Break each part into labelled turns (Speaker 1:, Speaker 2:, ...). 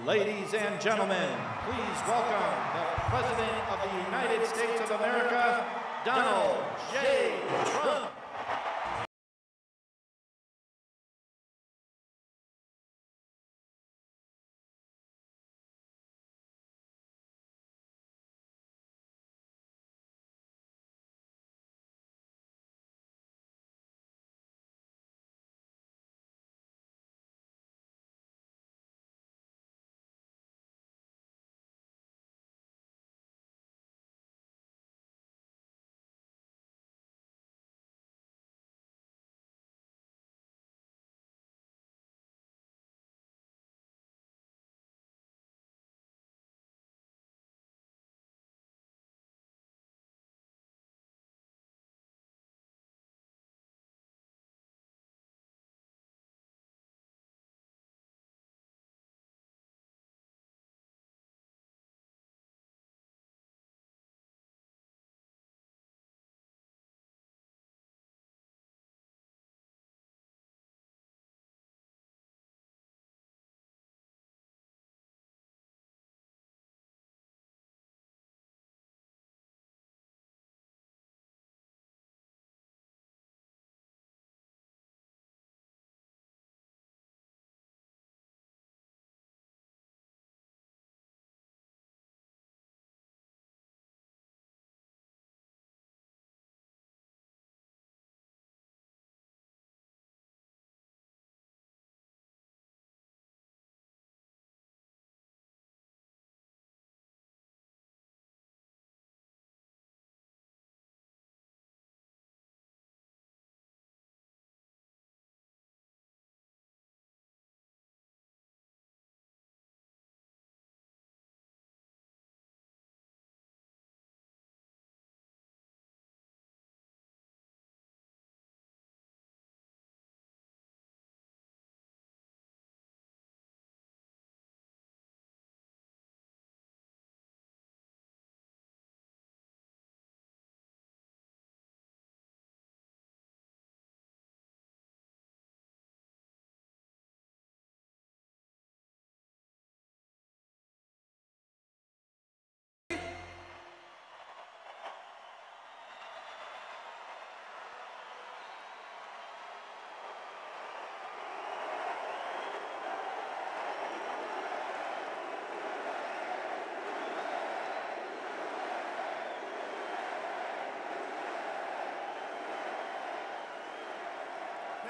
Speaker 1: Ladies and gentlemen, please welcome the President of the United States of America, Donald J. Trump.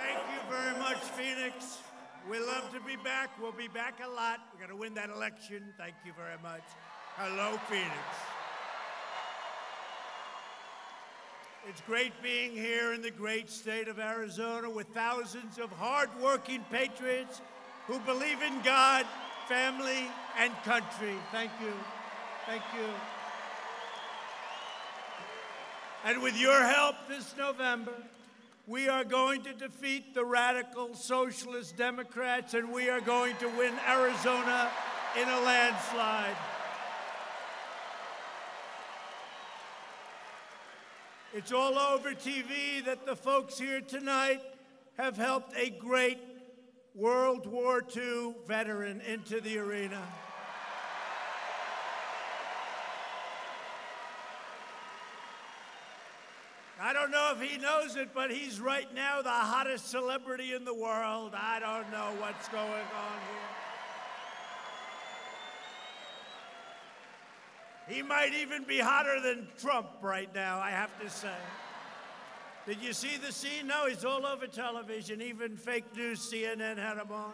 Speaker 2: Thank you very much, Phoenix. We love to be back. We'll be back a lot. We're going to win that election. Thank you very much. Hello, Phoenix. It's great being here in the great state of Arizona with thousands of hardworking patriots who believe in God, family, and country. Thank you. Thank you. And with your help this November, we are going to defeat the radical socialist Democrats, and we are going to win Arizona in a landslide. It's all over TV that the folks here tonight have helped a great World War II veteran into the arena. I don't know if he knows it, but he's right now the hottest celebrity in the world. I don't know what's going on here. He might even be hotter than Trump right now, I have to say. Did you see the scene? No, he's all over television. Even fake news, CNN had him on.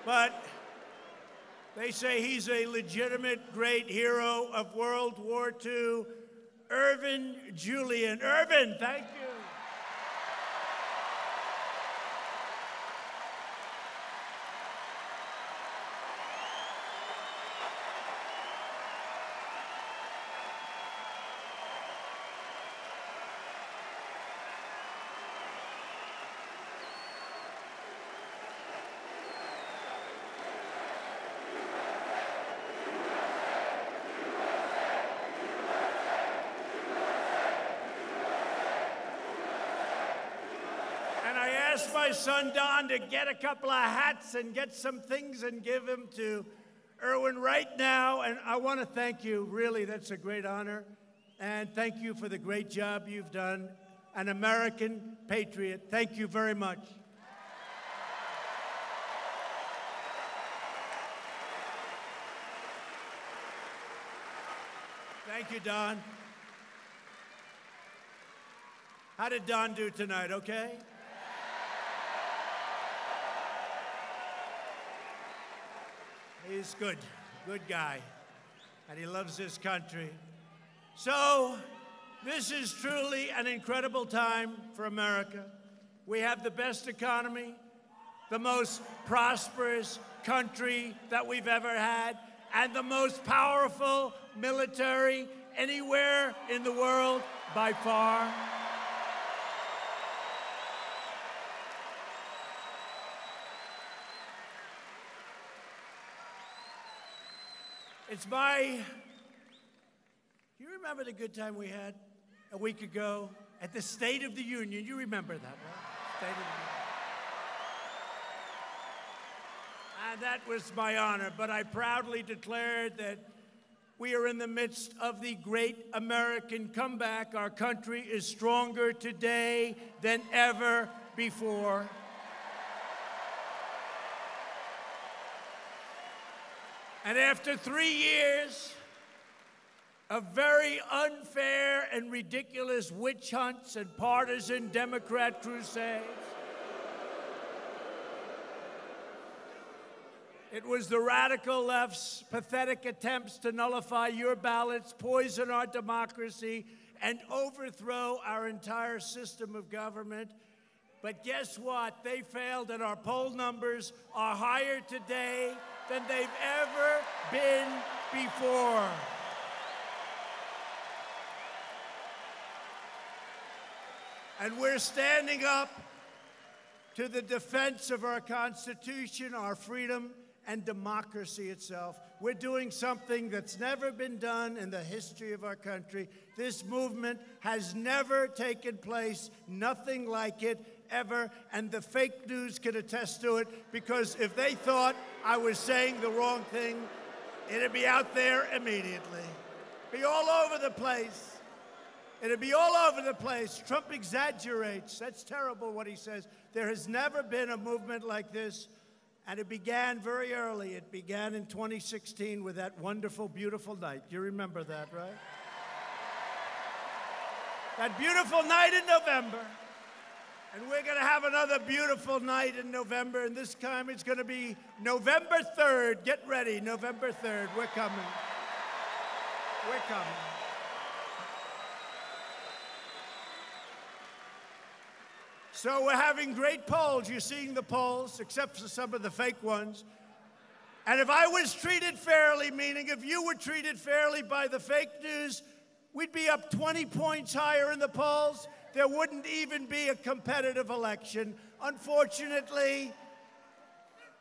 Speaker 2: But they say he's a legitimate great hero of World War II, Irvin Julian. Irvin, thank you. asked my son Don to get a couple of hats and get some things and give them to Erwin right now. And I want to thank you. Really, that's a great honor. And thank you for the great job you've done. An American patriot. Thank you very much. Thank you, Don. How did Don do tonight, okay? He's good guy, and he loves this country. So, this is truly an incredible time for America. We have the best economy, the most prosperous country that we've ever had, and the most powerful military anywhere in the world by far. It's my, do you remember the good time we had a week ago at the State of the Union? You remember that, right? State of the Union. And that was my honor, but I proudly declared that we are in the midst of the great American comeback. Our country is stronger today than ever before. And after 3 years of very unfair and ridiculous witch hunts and partisan Democrat crusades, it was the radical left's pathetic attempts to nullify your ballots, poison our democracy, and overthrow our entire system of government. But guess what? They failed, and our poll numbers are higher today than they've ever been before. And we're standing up to the defense of our Constitution, our freedom, and democracy itself. We're doing something that's never been done in the history of our country. This movement has never taken place, nothing like it ever, and the fake news can attest to it, because if they thought I was saying the wrong thing, it'd be out there immediately. Be all over the place. It'd be all over the place. Trump exaggerates. That's terrible what he says. There has never been a movement like this. And it began very early. It began in 2016 with that wonderful, beautiful night. You remember that, right? That beautiful night in November. And we're going to have another beautiful night in November. And this time it's going to be November 3rd. Get ready, November 3rd. We're coming. We're coming. So we're having great polls. You're seeing the polls, except for some of the fake ones. And if I was treated fairly, meaning if you were treated fairly by the fake news, we'd be up 20 points higher in the polls. There wouldn't even be a competitive election. Unfortunately,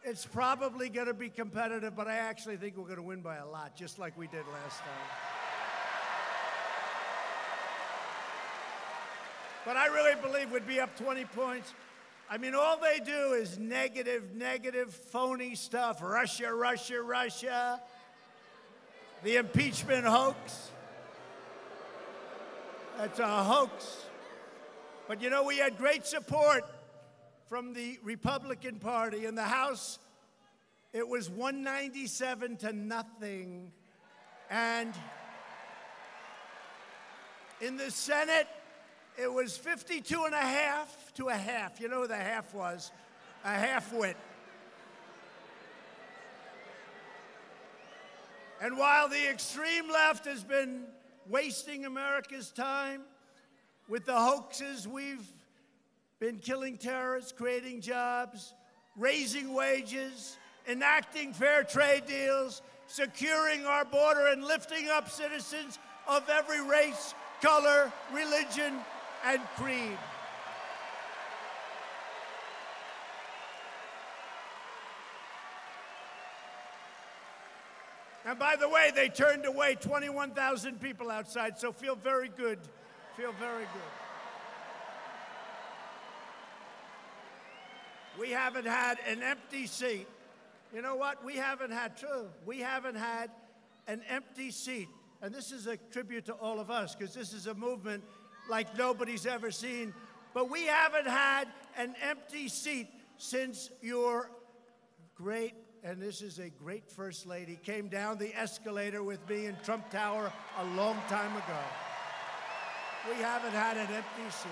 Speaker 2: it's probably going to be competitive, but I actually think we're going to win by a lot, just like we did last time. But I really believe we'd be up 20 points. I mean, all they do is negative, phony stuff. Russia, Russia, Russia. The impeachment hoax. That's a hoax. But you know, we had great support from the Republican Party. In the House, it was 197 to nothing. And in the Senate, it was 52.5 to a half. You know what the half was? A half-wit. And while the extreme left has been wasting America's time with the hoaxes, we've been killing terrorists, creating jobs, raising wages, enacting fair trade deals, securing our border, and lifting up citizens of every race, color, religion, and creed. And by the way, they turned away 21,000 people outside, so feel very good. Feel very good. We haven't had an empty seat. You know what? We haven't had an empty seat. And this is a tribute to all of us, because this is a movement like nobody's ever seen. But we haven't had an empty seat since your great, and this is a great First Lady, came down the escalator with me in Trump Tower a long time ago. We haven't had an empty seat.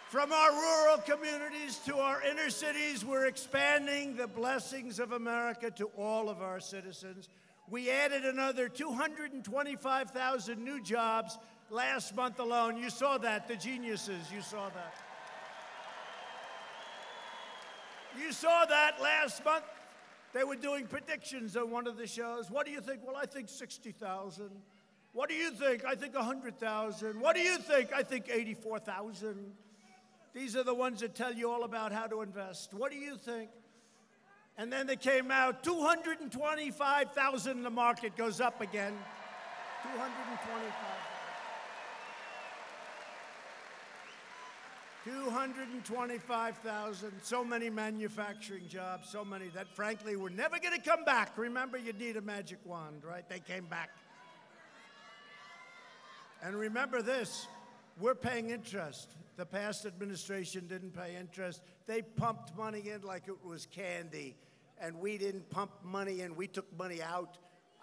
Speaker 2: From our rural communities to our inner cities, we're expanding the blessings of America to all of our citizens. We added another 225,000 new jobs last month alone. You saw that, the geniuses, you saw that. You saw that last month. They were doing predictions on one of the shows. What do you think? Well, I think 60,000. What do you think? I think 100,000. What do you think? I think 84,000. These are the ones that tell you all about how to invest. What do you think? And then they came out, 225,000, the market goes up again. 225,000, so many manufacturing jobs, so many that frankly were never gonna come back. Remember, you'd need a magic wand, right? They came back. And remember this, we're paying interest. The past administration didn't pay interest. They pumped money in like it was candy, and we didn't pump money in, we took money out.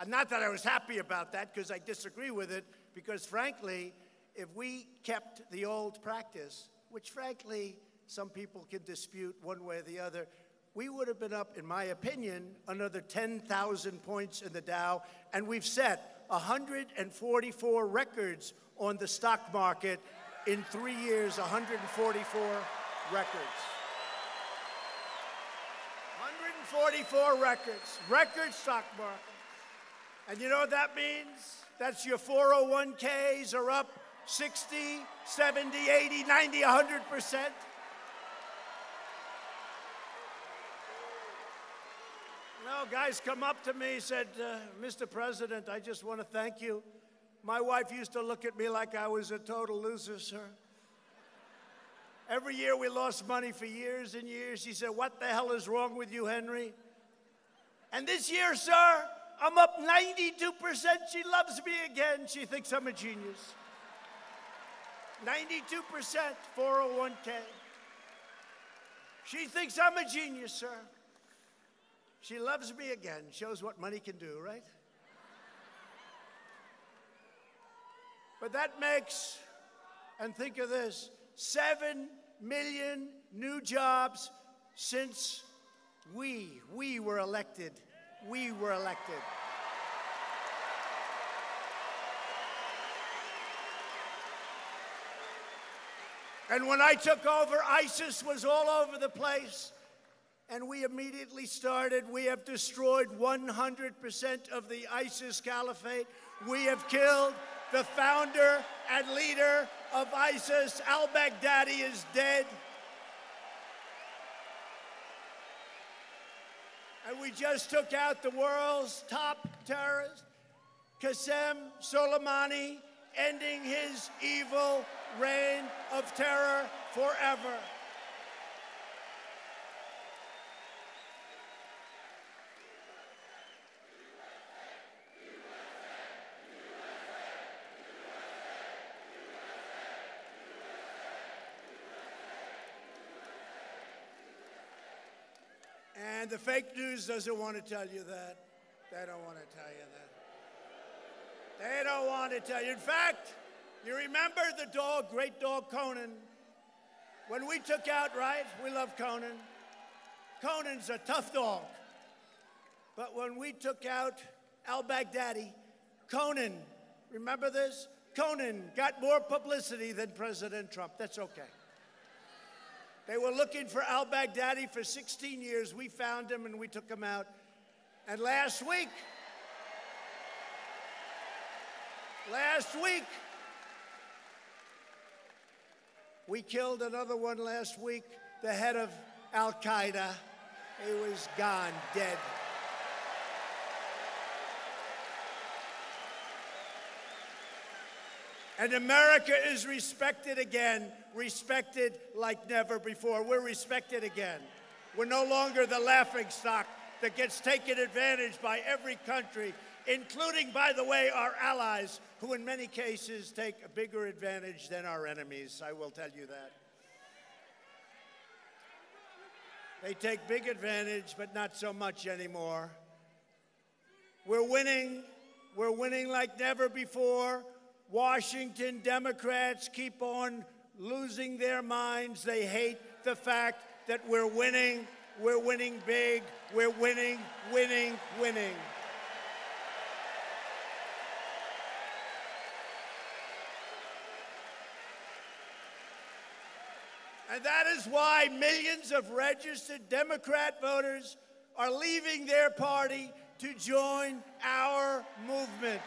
Speaker 2: Not that I was happy about that, because I disagree with it, because frankly, if we kept the old practice, which frankly, some people can dispute one way or the other, we would have been up, in my opinion, another 10,000 points in the Dow, and we've set 144 records on the stock market in 3 years, 144 records. 144 records, record stock market. And you know what that means? That's your 401ks are up 60, 70, 80, 90, 100%. No, guys come up to me, said, Mr. President, I just want to thank you. My wife used to look at me like I was a total loser, sir. Every year we lost money for years and years. She said, what the hell is wrong with you, Henry? And this year, sir, I'm up 92%. She loves me again. She thinks I'm a genius. 92% 401k. She thinks I'm a genius, sir. She loves me again. Shows what money can do, right? But that makes, and think of this, 7 million new jobs since we were elected. We were elected. And when I took over, ISIS was all over the place. And we immediately started. We have destroyed 100% of the ISIS caliphate. We have killed the founder and leader of ISIS. Al-Baghdadi is dead. And we just took out the world's top terrorist, Qasem Soleimani, ending his evil reign of terror forever. And the fake news doesn't want to tell you that. They don't want to tell you that. They don't want to tell you. In fact, you remember the dog, great dog Conan? When we took out, right? We love Conan. Conan's a tough dog. But when we took out al-Baghdadi, Conan, remember this? Conan got more publicity than President Trump. That's okay. They were looking for al-Baghdadi for 16 years. We found him and we took him out. And last week, we killed another one last week, the head of Al-Qaeda. He was gone, dead. And America is respected again, respected like never before. We're respected again. We're no longer the laughingstock that gets taken advantage by every country, including, by the way, our allies, who in many cases take a bigger advantage than our enemies. I will tell you that. They take big advantage, but not so much anymore. We're winning like never before. Washington Democrats keep on losing their minds. They hate the fact that we're winning. We're winning big. We're winning, winning, winning. And that is why millions of registered Democrat voters are leaving their party to join our movement.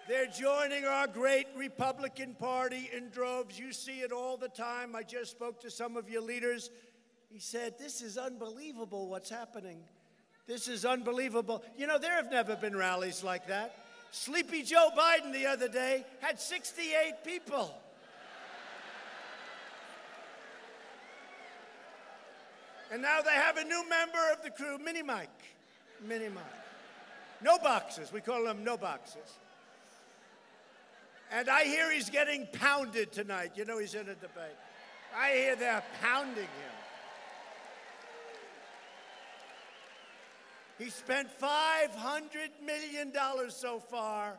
Speaker 2: They're joining our great Republican Party in droves. You see it all the time. I just spoke to some of your leaders. He said, this is unbelievable what's happening. This is unbelievable. You know, there have never been rallies like that. Sleepy Joe Biden the other day had 68 people. And now they have a new member of the crew, Mini Mike. Mini Mike. No boxes. We call them no boxes. And I hear he's getting pounded tonight. You know, he's in a debate. I hear they're pounding him. He spent $500 million so far,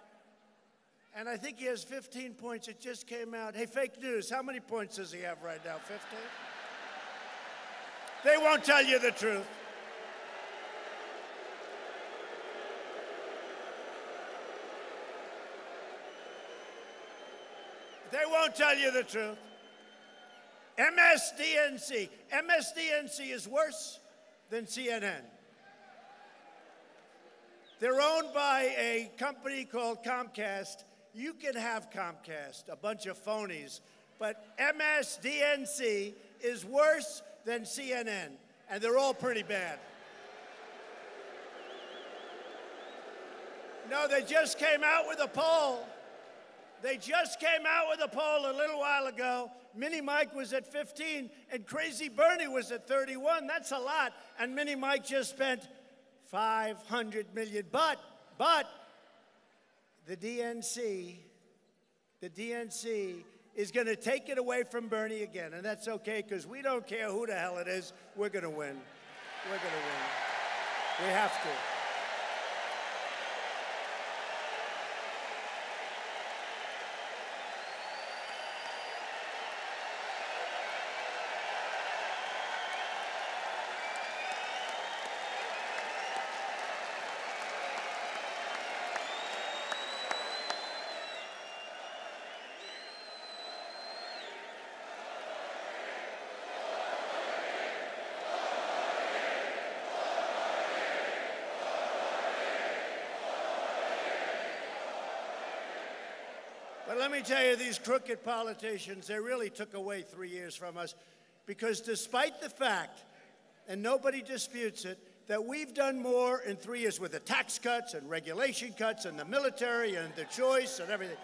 Speaker 2: and I think he has 15 points. It just came out. Hey, fake news, how many points does he have right now, 15? They won't tell you the truth. They won't tell you the truth. MSDNC. MSDNC is worse than CNN. They're owned by a company called Comcast. You can have Comcast, a bunch of phonies, but MSDNC is worse than CNN, and they're all pretty bad. No, they just came out with a poll. They just came out with a poll a little while ago. Mini Mike was at 15, and Crazy Bernie was at 31. That's a lot, and Mini Mike just spent $500 million. But the DNC is going to take it away from Bernie again, and that's okay, because we don't care who the hell it is. We're going to win. We're going to win. We have to. But let me tell you, these crooked politicians, they really took away 3 years from us, because despite the fact, and nobody disputes it, that we've done more in 3 years with the tax cuts and regulation cuts and the military and the choice and everything.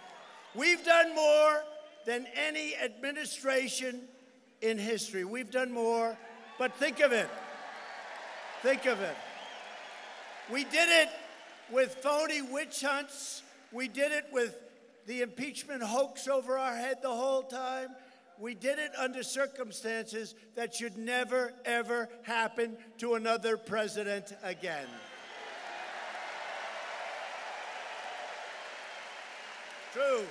Speaker 2: We've done more than any administration in history. We've done more, but think of it. Think of it. We did it with phony witch hunts. We did it with the impeachment hoax over our head the whole time. We did it under circumstances that should never, ever happen to another president again. True.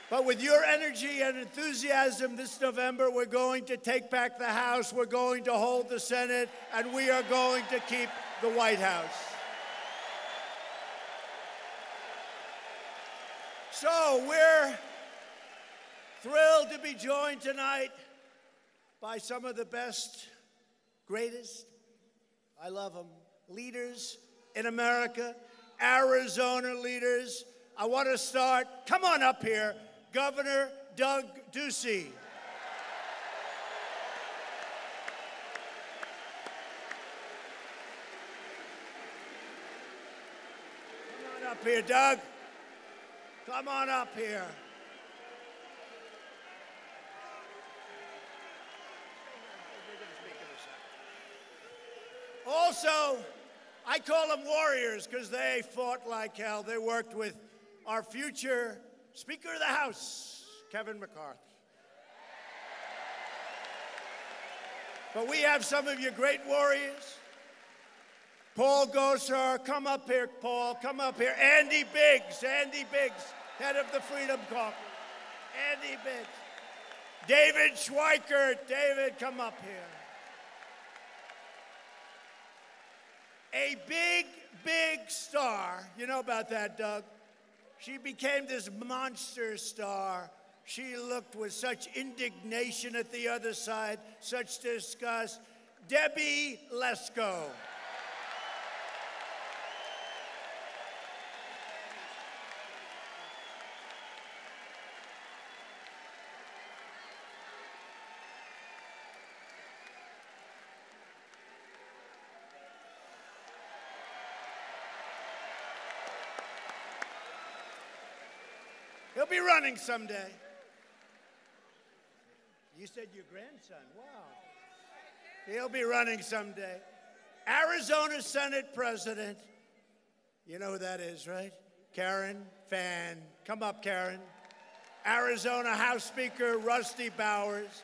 Speaker 2: But with your energy and enthusiasm this November, we're going to take back the House, we're going to hold the Senate, and we are going to keep the White House. So we're thrilled to be joined tonight by some of the best, greatest, I love them, leaders in America, Arizona leaders. I want to start, come on up here, Governor Doug Ducey. up here, Doug. Come on up here. Also, I call them warriors because they fought like hell. They worked with our future Speaker of the House, Kevin McCarthy. But we have some of your great warriors. Paul Gosar, come up here, Paul, come up here. Andy Biggs, head of the Freedom Caucus. Andy Biggs. David Schweikert, David, come up here. A big, big star. You know about that, Doug? She became this monster star. She looked with such indignation at the other side, such disgust. Debbie Lesko. He'll be running someday. You said your grandson, wow. He'll be running someday. Arizona Senate President, you know who that is, right? Karen Fann, come up, Karen. Arizona House Speaker Rusty Bowers,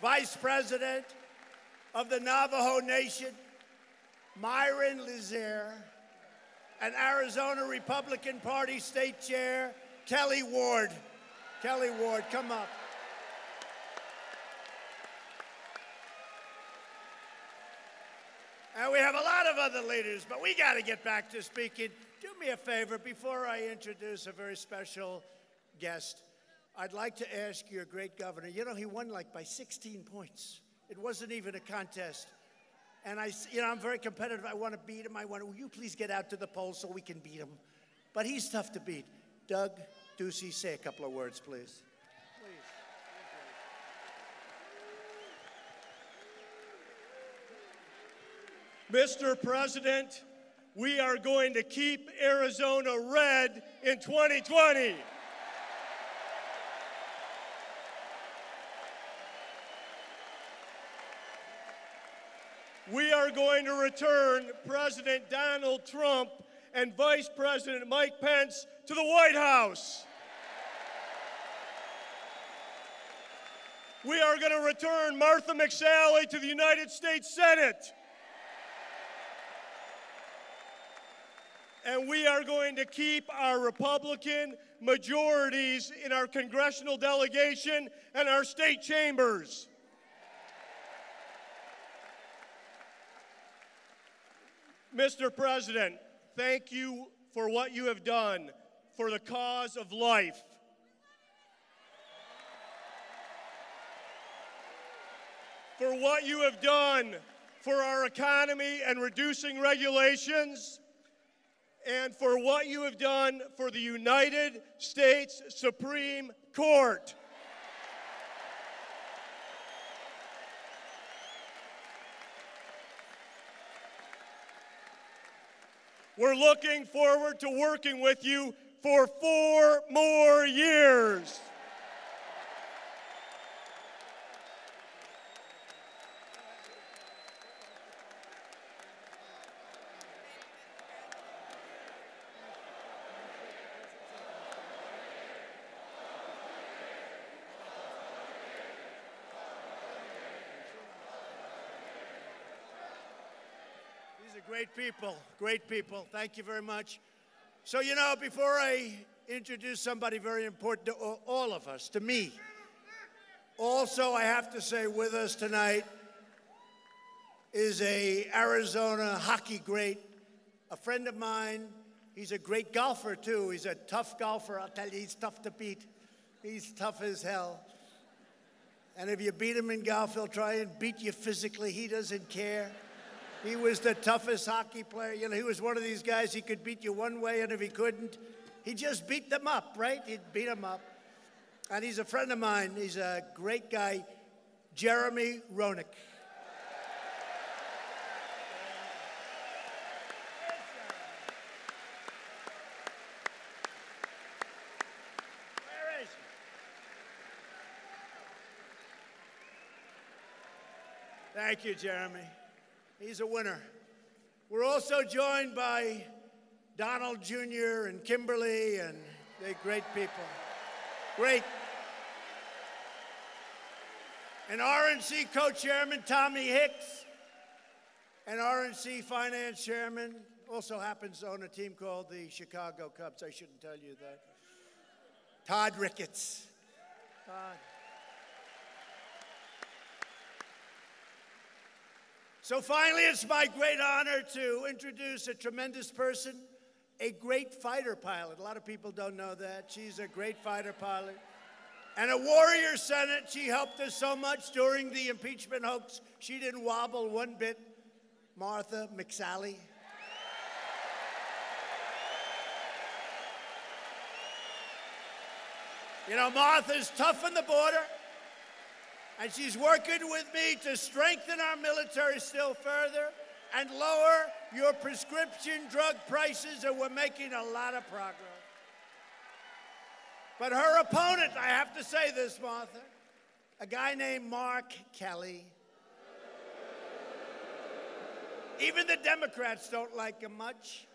Speaker 2: Vice President of the Navajo Nation, Myron Lizier, and Arizona Republican Party State Chair, Kelly Ward. Kelly Ward, come up. And we have a lot of other leaders, but we got to get back to speaking. Do me a favor, before I introduce a very special guest, I'd like to ask your great governor, you know, he won like by 16 points. It wasn't even a contest. And I'm very competitive. I want to beat him. Will you please get out to the polls so we can beat him? But he's tough to beat. Doug Ducey, say a couple of words, please.
Speaker 3: Mr. President, we are going to keep Arizona red in 2020. We are going to return President Donald Trump and Vice President Mike Pence to the White House. We are going to return Martha McSally to the United States Senate. And we are going to keep our Republican majorities in our congressional delegation and our state chambers. Mr. President, thank you for what you have done for the cause of life. For what you have done for our economy and reducing regulations, and for what you have done for the United States Supreme Court. We're looking forward to working with you for 4 more years.
Speaker 2: Great people. Thank you very much. So, you know, before I introduce somebody very important to all of us, to me, also I have to say with us tonight is a Arizona hockey great, a friend of mine. He's a great golfer, too. He's a tough golfer. I'll tell you, he's tough to beat. He's tough as hell. And if you beat him in golf, he'll try and beat you physically. He doesn't care. He was the toughest hockey player. You know, he was one of these guys, he could beat you one way, and if he couldn't, he just beat them up, right? He'd beat them up. And he's a friend of mine. He's a great guy, Jeremy Roenick. Thank you, Jeremy. He's a winner. We're also joined by Donald Jr. and Kimberly, and they're great people. Great. And RNC co-chairman Tommy Hicks, and RNC finance chairman, also happens to own a team called the Chicago Cubs. I shouldn't tell you that. Todd Ricketts. Todd. So finally, it's my great honor to introduce a tremendous person, a great fighter pilot. A lot of people don't know that. She's a great fighter pilot. And a warrior Senate. She helped us so much during the impeachment hoax. She didn't wobble one bit. Martha McSally. You know, Martha's tough on the border, and she's working with me to strengthen our military still further and lower your prescription drug prices, and we're making a lot of progress. But her opponent, I have to say this, Martha, a guy named Mark Kelly. Even the Democrats don't like him much.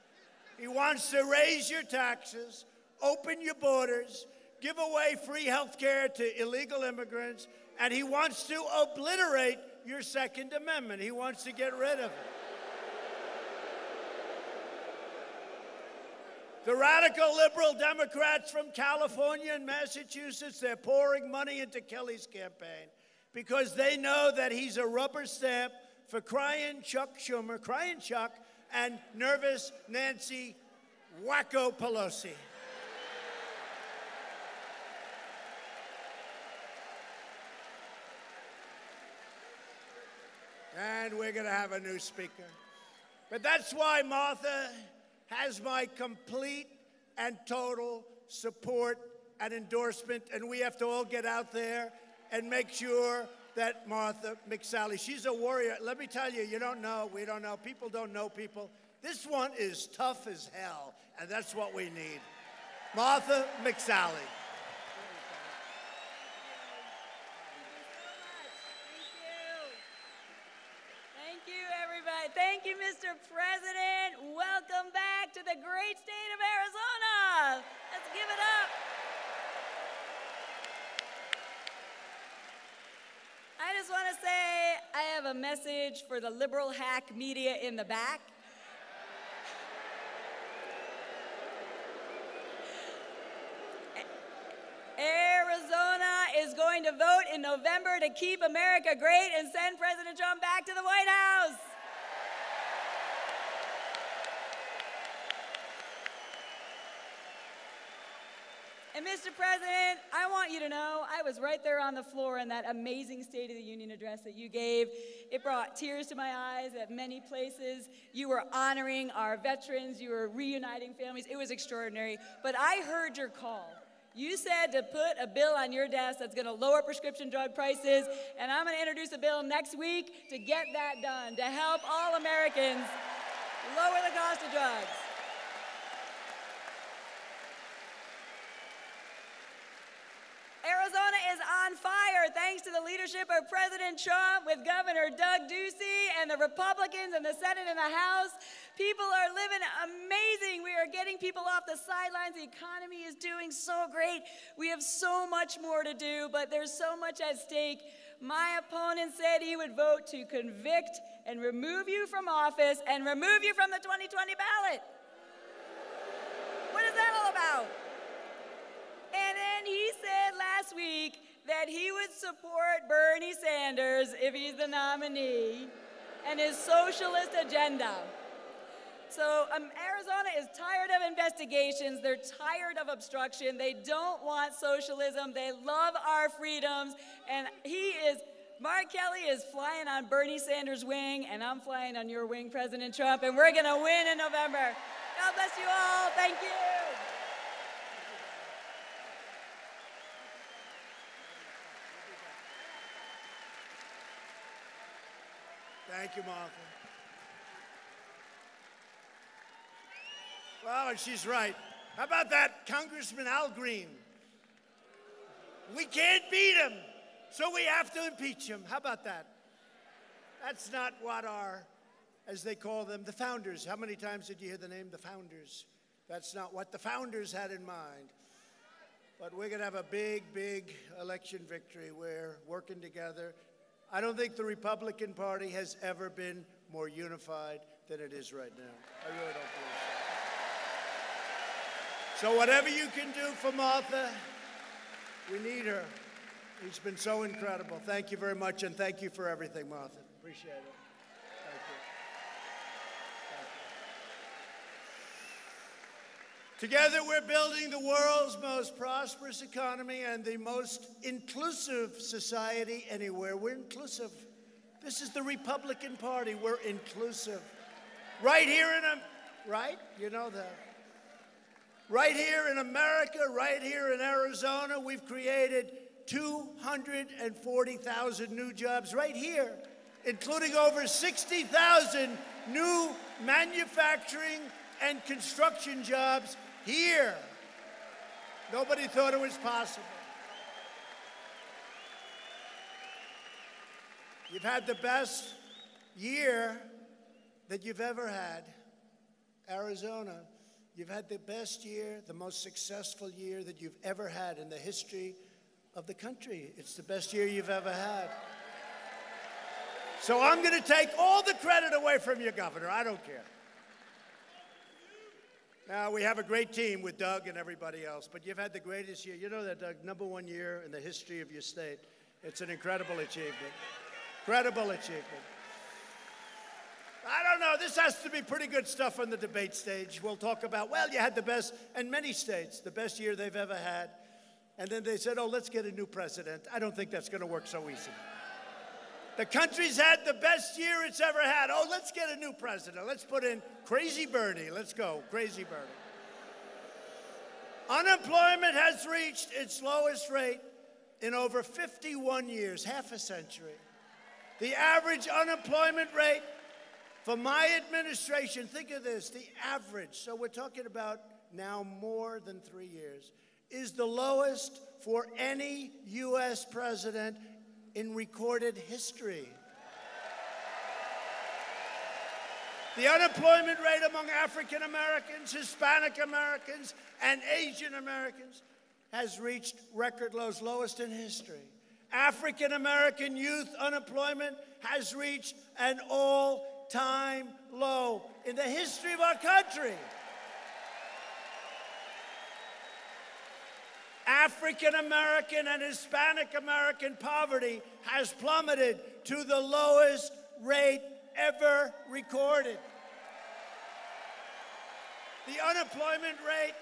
Speaker 2: He wants to raise your taxes, open your borders, give away free health care to illegal immigrants, and he wants to obliterate your Second Amendment. He wants to get rid of it. The radical liberal Democrats from California and Massachusetts, they're pouring money into Kelly's campaign because they know that he's a rubber stamp for crying Chuck Schumer, crying Chuck, and nervous Nancy Wacko Pelosi. And we're going to have a new speaker. But that's why Martha has my complete and total support and endorsement, and we have to all get out there and make sure that Martha McSally, she's a warrior. Let me tell you, you don't know, we don't know, people don't know people. This one is tough as hell, and that's what we need. Martha McSally.
Speaker 4: Thank you, Mr. President. Welcome back to the great state of Arizona. Let's give it up. I just want to say I have a message for the liberal hack media in the back. Arizona is going to vote in November to keep America great and send President Trump back to the White House. And Mr. President, I want you to know I was right there on the floor in that amazing State of the Union address that you gave. It brought tears to my eyes at many places. You were honoring our veterans. You were reuniting families. It was extraordinary. But I heard your call. You said to put a bill on your desk that's going to lower prescription drug prices, and I'm going to introduce a bill next week to get that done, to help all Americans lower the cost of drugs. Arizona is on fire thanks to the leadership of President Trump with Governor Doug Ducey and the Republicans in the Senate and the House. People are living amazing. We are getting people off the sidelines. The economy is doing so great. We have so much more to do, but there's so much at stake. My opponent said he would vote to convict and remove you from office and remove you from the 2020 ballot. What is that all about? And then he said last week that he would support Bernie Sanders if he's the nominee and his socialist agenda. So Arizona is tired of investigations. They're tired of obstruction. They don't want socialism. They love our freedoms. And Mark Kelly is flying on Bernie Sanders' wing, and I'm flying on your wing, President Trump, and we're going to win in November. God bless you all. Thank you.
Speaker 2: Thank you, Martha. Well, she's right. How about that Congressman Al Green? We can't beat him, so we have to impeach him. How about that? That's not what our, as they call them, the founders. How many times did you hear the name the founders? That's not what the founders had in mind. But we're going to have a big, big election victory. We're working together. I don't think the Republican Party has ever been more unified than it is right now. I really don't believe so. So whatever you can do for Martha, we need her. She's been so incredible. Thank you very much, and thank you for everything, Martha. Appreciate it. Thank you. Together, we're building the world's most prosperous economy and the most inclusive society anywhere. We're inclusive. This is the Republican Party. We're inclusive. Right here right? You know that. Right here in America, right here in Arizona, we've created 240,000 new jobs right here, including over 60,000 new manufacturing and construction jobs here. Nobody thought it was possible. You've had the best year that you've ever had. Arizona, you've had the best year, the most successful year that you've ever had in the history of the country. It's the best year you've ever had. So I'm going to take all the credit away from you, Governor. I don't care. Now, we have a great team with Doug and everybody else, but you've had the greatest year. You know that, Doug, #1 year in the history of your state. It's an incredible achievement. Incredible achievement. I don't know, this has to be pretty good stuff on the debate stage. We'll talk about, well, you had the best, in many states, the best year they've ever had. And then they said, oh, let's get a new president. I don't think that's going to work so easy. The country's had the best year it's ever had. Oh, let's get a new president. Let's put in Crazy Bernie. Let's go, Crazy Bernie. Unemployment has reached its lowest rate in over 51 years, half a century. The average unemployment rate for my administration, think of this, the average, so we're talking about now more than 3 years, is the lowest for any U.S. president in recorded history. The unemployment rate among African Americans, Hispanic Americans, and Asian Americans has reached record lows, lowest in history. African American youth unemployment has reached an all-time low in the history of our country. African American and Hispanic American poverty has plummeted to the lowest rate ever recorded. The unemployment rate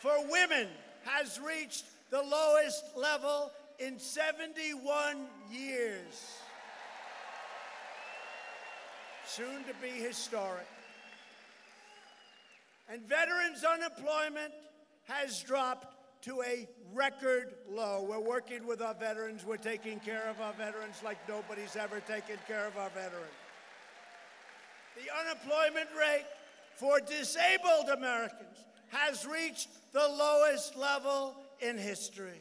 Speaker 2: for women has reached the lowest level in 71 years. Soon to be historic. And veterans' unemployment has dropped to a record low. We're working with our veterans. We're taking care of our veterans like nobody's ever taken care of our veterans. The unemployment rate for disabled Americans has reached the lowest level in history.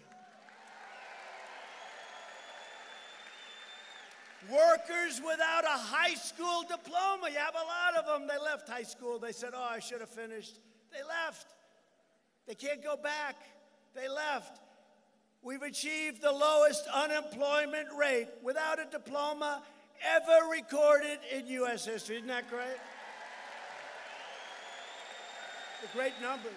Speaker 2: Workers without a high school diploma, you have a lot of them. They left high school. They said, oh, I should have finished. They left. They can't go back. They left. We've achieved the lowest unemployment rate without a diploma ever recorded in U.S. history. Isn't that great? The great numbers.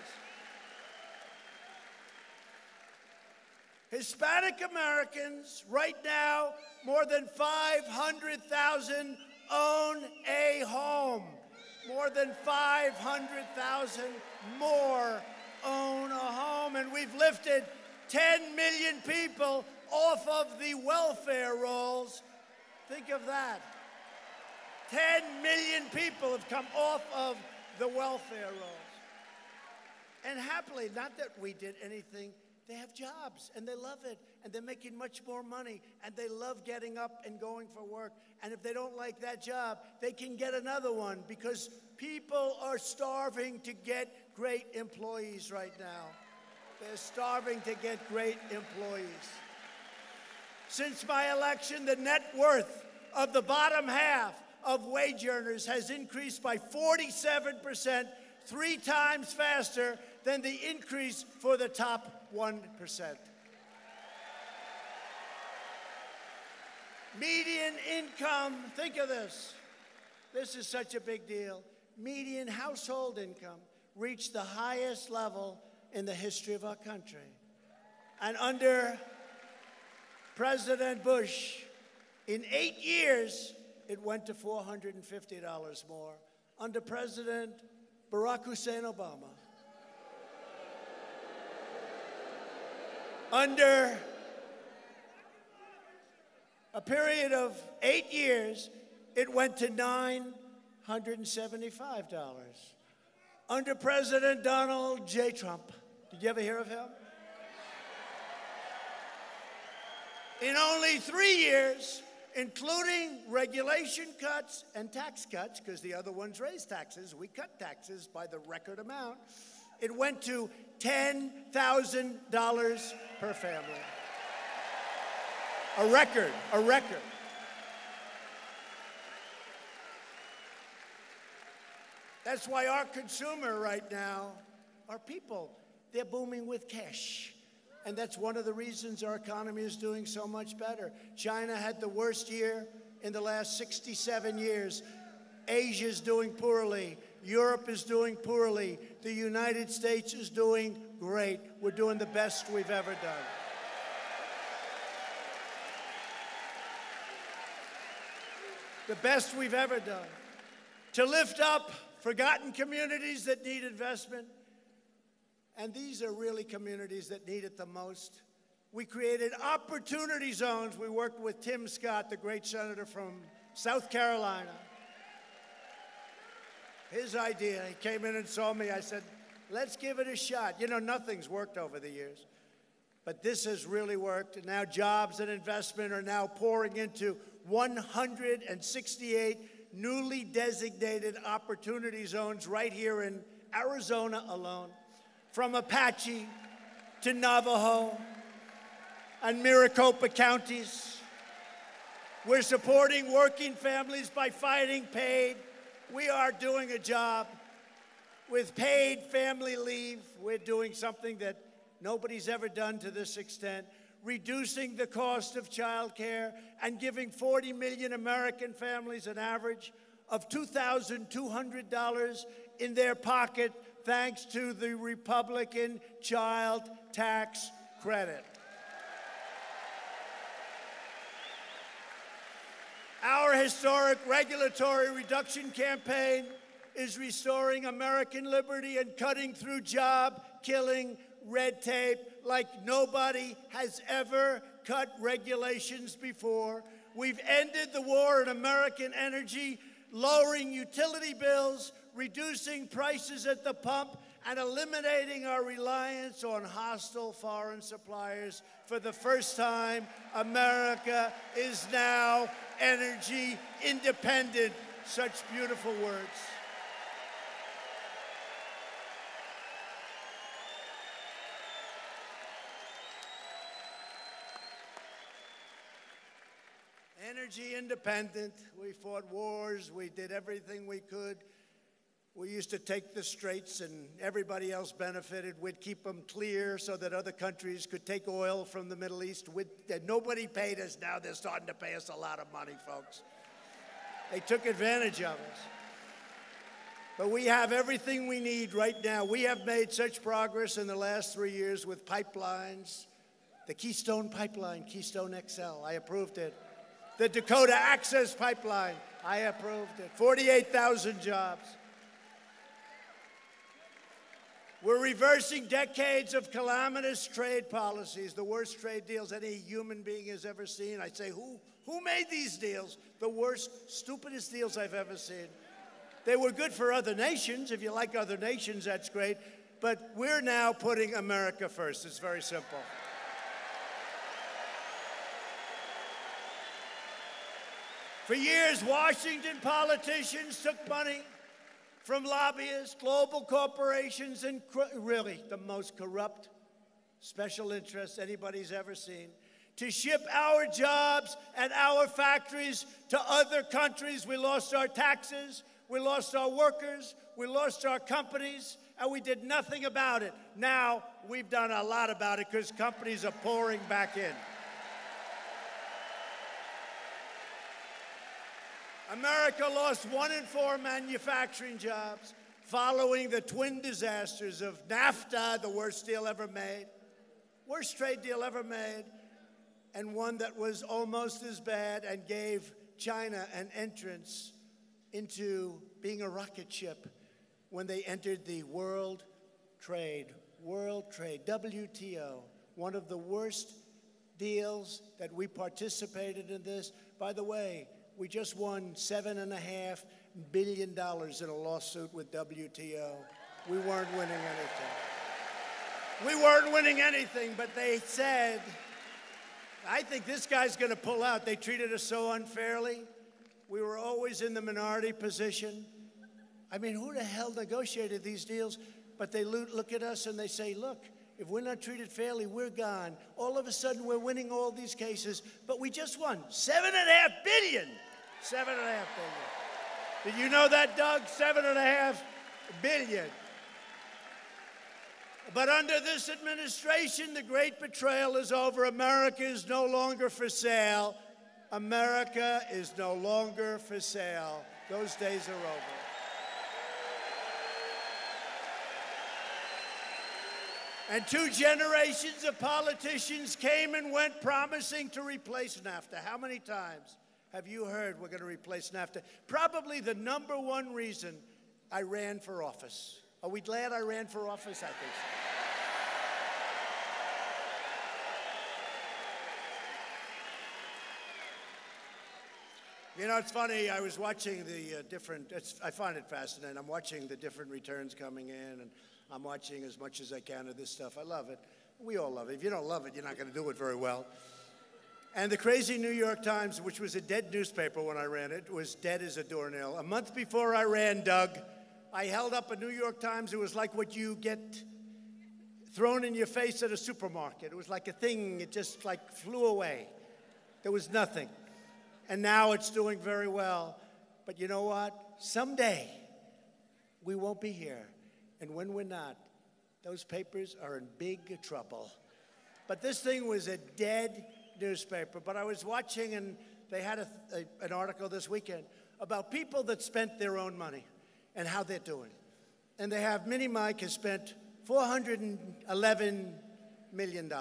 Speaker 2: Hispanic Americans, right now, more than 500,000 own a home. More than 500,000 more own a home. And we've lifted 10 million people off of the welfare rolls. Think of that. 10 million people have come off of the welfare rolls. And happily, not that we did anything, they have jobs, and they love it, and they're making much more money, and they love getting up and going for work. And if they don't like that job, they can get another one, because people are starving to get great employees right now. They're starving to get great employees. Since my election, the net worth of the bottom half of wage earners has increased by 47%, 3 times faster than the increase for the top 1%. Median income, think of this. This is such a big deal. Median household income reached the highest level in the history of our country. And under President Bush, in 8 years, it went to $450 more. Under President Barack Hussein Obama, under a period of 8 years, it went to $975. Under President Donald J. Trump, did you ever hear of him? In only 3 years, including regulation cuts and tax cuts, because the other ones raised taxes, we cut taxes by the record amount, it went to $10,000 per family. A record, a record. That's why our consumer right now, our people, they're booming with cash. And that's one of the reasons our economy is doing so much better. China had the worst year in the last 67 years. Asia's doing poorly. Europe is doing poorly. The United States is doing great. We're doing the best we've ever done. The best we've ever done. To lift up forgotten communities that need investment, and these are really communities that need it the most. We created opportunity zones. We worked with Tim Scott, the great senator from South Carolina. His idea, he came in and saw me. I said, let's give it a shot. You know, nothing's worked over the years, but this has really worked. And now jobs and investment are now pouring into 168 newly designated opportunity zones right here in Arizona alone. From Apache to Navajo and Maricopa counties. We're supporting working families by fighting paid. We are doing a job with paid family leave. We're doing something that nobody's ever done to this extent, reducing the cost of child care and giving 40 million American families an average of $2,200 in their pocket thanks to the Republican child tax credit. Our historic regulatory reduction campaign is restoring American liberty and cutting through job-killing red tape like nobody has ever cut regulations before. We've ended the war on American energy, lowering utility bills, reducing prices at the pump, and eliminating our reliance on hostile foreign suppliers. For the first time, America is now energy independent. Such beautiful words. Energy independent. We fought wars. We did everything we could. We used to take the straits and everybody else benefited. We'd keep them clear so that other countries could take oil from the Middle East. Nobody paid us. Now they're starting to pay us a lot of money, folks. They took advantage of us. But we have everything we need right now. We have made such progress in the last 3 years with pipelines. The Keystone Pipeline, Keystone XL, I approved it. The Dakota Access Pipeline, I approved it. 48,000 jobs. We're reversing decades of calamitous trade policies, the worst trade deals any human being has ever seen. I say, who made these deals? The worst, stupidest deals I've ever seen. They were good for other nations. If you like other nations, that's great. But we're now putting America first. It's very simple. For years, Washington politicians took money from lobbyists, global corporations, and really the most corrupt special interests anybody's ever seen to ship our jobs and our factories to other countries. We lost our taxes, we lost our workers, we lost our companies, and we did nothing about it. Now, we've done a lot about it because companies are pouring back in. America lost 1 in 4 manufacturing jobs following the twin disasters of NAFTA, the worst deal ever made, worst trade deal ever made, and one that was almost as bad and gave China an entrance into being a rocket ship when they entered the World Trade, WTO, one of the worst deals that we participated in this. By the way, we just won $7.5 billion in a lawsuit with WTO. We weren't winning anything. We weren't winning anything, but they said, I think this guy's going to pull out. They treated us so unfairly. We were always in the minority position. I mean, who the hell negotiated these deals? But they look at us and they say, look, if we're not treated fairly, we're gone. All of a sudden, we're winning all these cases, but we just won $7.5 billion. $7.5 billion. Did you know that, Doug? $7.5 billion. But under this administration, the great betrayal is over. America is no longer for sale. America is no longer for sale. Those days are over. And 2 generations of politicians came and went promising to replace NAFTA. How many times have you heard we're going to replace NAFTA? Probably the #1 reason I ran for office. Are we glad I ran for office? I think so. You know, it's funny, I was watching the I find it fascinating. I'm watching the different returns coming in, and I'm watching as much as I can of this stuff. I love it. We all love it. If you don't love it, you're not going to do it very well. And the crazy New York Times, which was a dead newspaper when I ran it, was dead as a doornail. A month before I ran, Doug, I held up a New York Times. It was like what you get thrown in your face at a supermarket. It was like a thing. It just like flew away. There was nothing. And now it's doing very well. But you know what? Someday we won't be here. And when we're not, those papers are in big trouble. But this thing was a dead newspaper. But I was watching, and they had an article this weekend about people that spent their own money and how they're doing. And they have, Mini Mike has spent $411 million.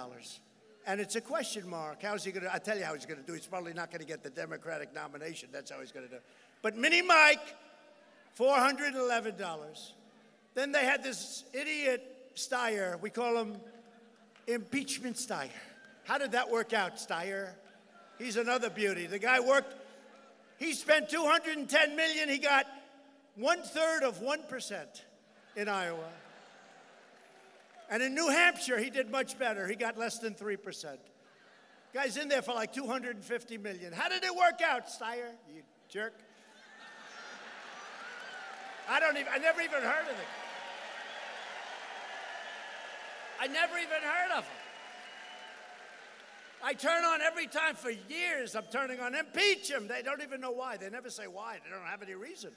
Speaker 2: And it's a question mark. How's he going to, I tell you how he's going to do. He's probably not going to get the Democratic nomination. That's how he's going to do. But Mini Mike, $411. Then they had this idiot Steyer. We call him Impeachment Steyer. How did that work out, Steyer? He's another beauty. The guy worked, he spent $210 million. He got 1/3 of 1% in Iowa. And in New Hampshire, he did much better. He got less than 3%. Guy's in there for like $250 million. How did it work out, Steyer? You jerk. I never even heard of it. I never even heard of him. I turn on every time for years. I'm turning on impeach him. They don't even know why. They never say why. They don't have any reason.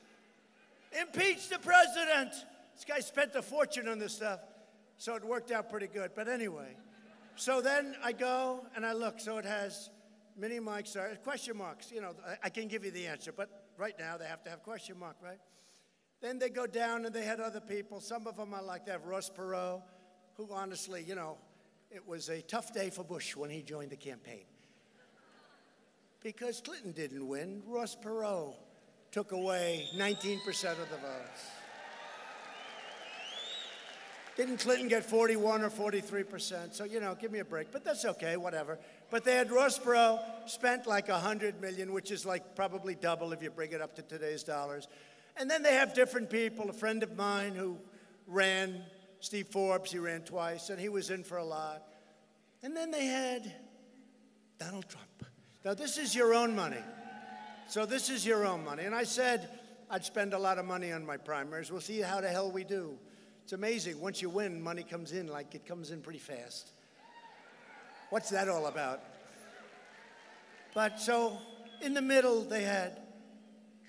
Speaker 2: Impeach the president. This guy spent a fortune on this stuff. So it worked out pretty good. But anyway, so then I go and I look. So it has Mini Mike's question marks. You know, I can give you the answer, but right now they have to have question mark, right? Then they go down and they had other people. Some of them I like. They have Ross Perot, who honestly, you know, it was a tough day for Bush when he joined the campaign. Because Clinton didn't win. Ross Perot took away 19% of the votes. Didn't Clinton get 41 or 43%? So, you know, give me a break. But that's okay, whatever. But they had Ross Perot spent like $100 million, which is like probably double if you bring it up to today's dollars. And then they have different people. A friend of mine who ran, Steve Forbes, he ran twice, and he was in for a lot. And then they had Donald Trump. Now, this is your own money. So this is your own money. And I said I'd spend a lot of money on my primaries. We'll see how the hell we do. It's amazing. Once you win, money comes in like it comes in pretty fast. What's that all about? But so in the middle, they had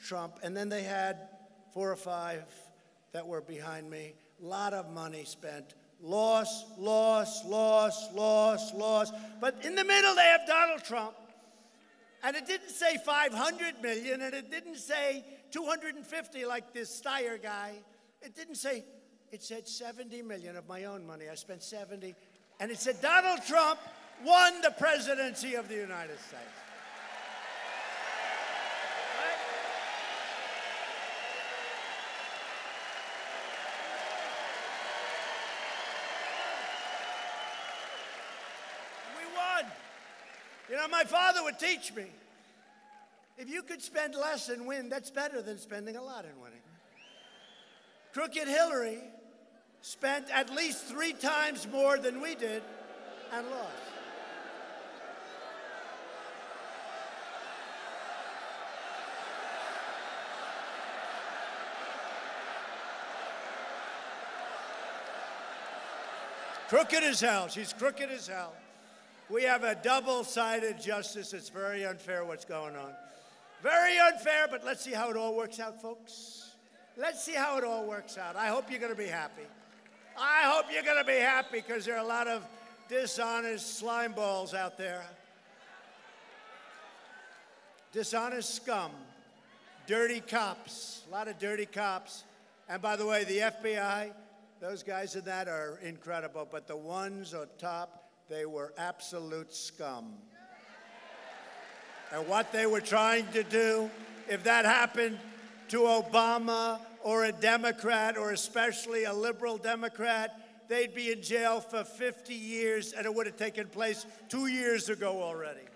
Speaker 2: Trump, and then they had 4 or 5 that were behind me. A lot of money spent. Loss, loss, loss, loss, loss. But in the middle, they have Donald Trump. And it didn't say 500 million, and it didn't say 250 like this Steyer guy. It didn't say, it said 70 million of my own money. I spent 70. And it said Donald Trump won the presidency of the United States. You know, my father would teach me, if you could spend less and win, that's better than spending a lot and winning. Crooked Hillary spent at least 3 times more than we did and lost. Crooked as hell. She's crooked as hell. We have a double-sided justice. It's very unfair what's going on. Very unfair, but let's see how it all works out, folks. Let's see how it all works out. I hope you're going to be happy. I hope you're going to be happy because there are a lot of dishonest slime balls out there. Dishonest scum. Dirty cops. A lot of dirty cops. And by the way, the FBI, those guys in that are incredible, but the ones on top, they were absolute scum. And what they were trying to do, if that happened to Obama or a Democrat, or especially a liberal Democrat, they'd be in jail for 50 years, and it would have taken place 2 years ago already.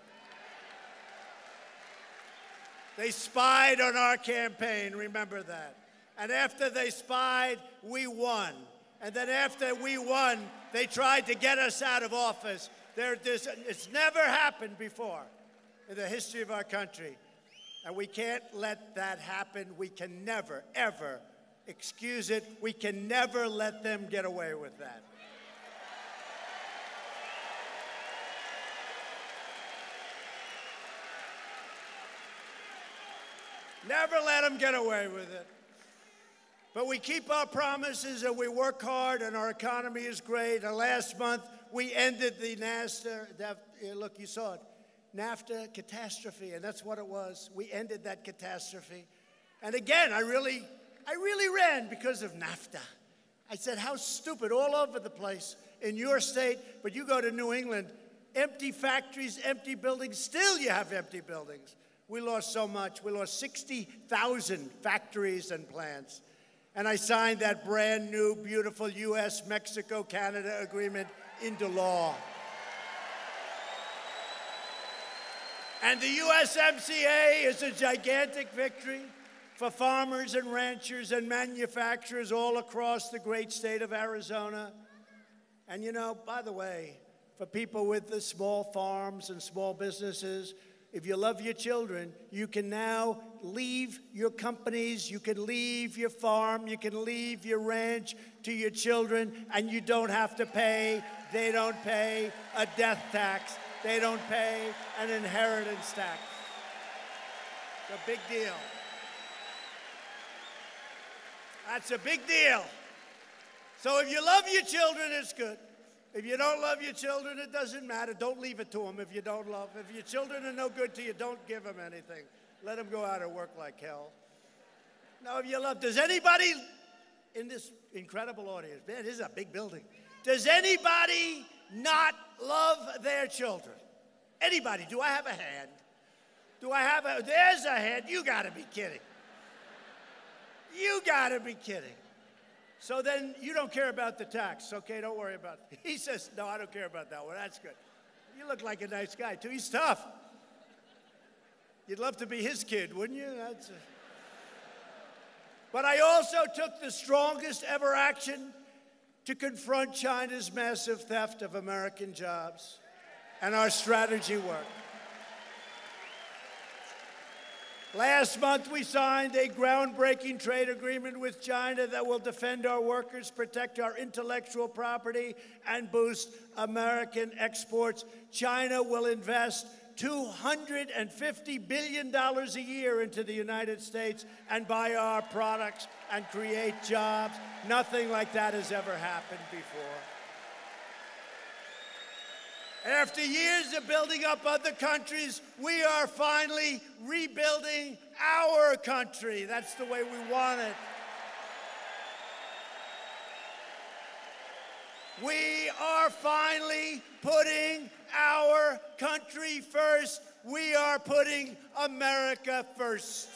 Speaker 2: They spied on our campaign, remember that. And after they spied, we won. And then after we won, they tried to get us out of office. It's never happened before in the history of our country. And we can't let that happen. We can never, ever excuse it. We can never let them get away with that. Never let them get away with it. But we keep our promises and we work hard and our economy is great. And last month, we ended the NAFTA, look, you saw it, NAFTA catastrophe, and that's what it was. We ended that catastrophe. And again, I really ran because of NAFTA. I said, how stupid, all over the place in your state, but you go to New England, empty factories, empty buildings, still you have empty buildings. We lost so much. We lost 60,000 factories and plants. And I signed that brand new, beautiful U.S.-Mexico-Canada agreement into law. And the USMCA is a gigantic victory for farmers and ranchers and manufacturers all across the great state of Arizona. And you know, by the way, for people with the small farms and small businesses, if you love your children, you can now leave your companies, you can leave your farm, you can leave your ranch to your children, and you don't have to pay, they don't pay a death tax, they don't pay an inheritance tax. It's a big deal. That's a big deal. So if you love your children, it's good. If you don't love your children, it doesn't matter. Don't leave it to them if you don't love. If your children are no good to you, don't give them anything. Let them go out and work like hell. Now, if you love, does anybody in this incredible audience, man, this is a big building. Does anybody not love their children? Anybody? Do I have a hand? Do I have a, there's a hand. You gotta be kidding. You gotta be kidding. So then you don't care about the tax, okay? Don't worry about it. He says, no, I don't care about that one. That's good. You look like a nice guy, too. He's tough. You'd love to be his kid, wouldn't you? But I also took the strongest ever action to confront China's massive theft of American jobs, and our strategy worked. Last month, we signed a groundbreaking trade agreement with China that will defend our workers, protect our intellectual property, and boost American exports. China will invest $250 billion a year into the United States and buy our products and create jobs. Nothing like that has ever happened before. After years of building up other countries, we are finally rebuilding our country. That's the way we want it. We are finally putting our country first. We are putting America first.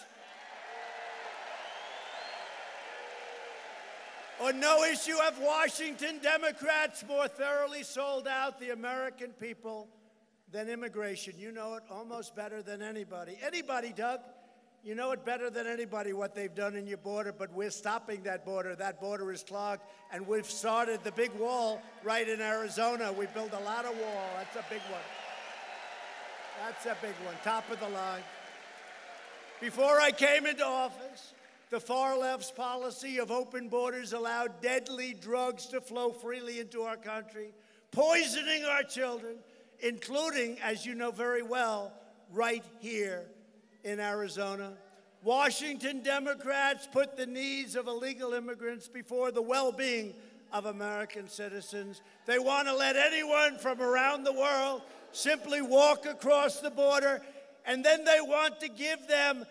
Speaker 2: On no issue have Washington Democrats more thoroughly sold out the American people than immigration. You know it almost better than anybody. Anybody, Doug? You know it better than anybody what they've done in your border, but we're stopping that border. That border is clogged, and we've started the big wall right in Arizona. We built a lot of wall. That's a big one. That's a big one, top of the line. Before I came into office, the far left's policy of open borders allowed deadly drugs to flow freely into our country, poisoning our children, including, as you know very well, right here in Arizona. Washington Democrats put the needs of illegal immigrants before the well-being of American citizens. They want to let anyone from around the world simply walk across the border, and then they want to give them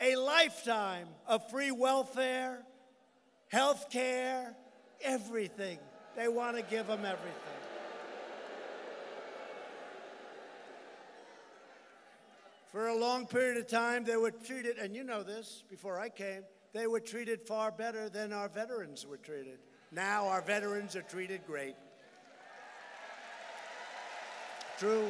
Speaker 2: a lifetime of free welfare, health care, everything. They want to give them everything. For a long period of time, they were treated, and you know this, before I came, they were treated far better than our veterans were treated. Now our veterans are treated great. True.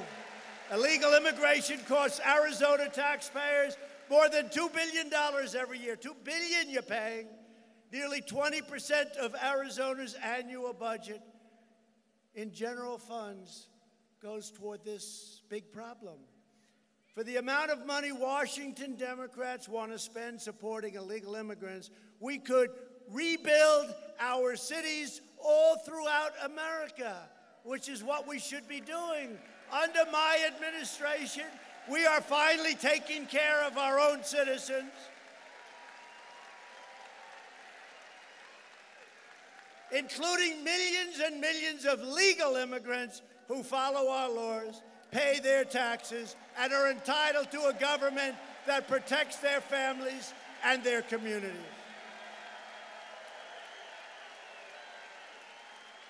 Speaker 2: Illegal immigration costs Arizona taxpayers more than $2 billion every year. $2 billion you're paying. Nearly 20% of Arizona's annual budget in general funds goes toward this big problem. For the amount of money Washington Democrats want to spend supporting illegal immigrants, we could rebuild our cities all throughout America, which is what we should be doing. Under my administration, we are finally taking care of our own citizens. Including millions and millions of legal immigrants who follow our laws, pay their taxes, and are entitled to a government that protects their families and their communities.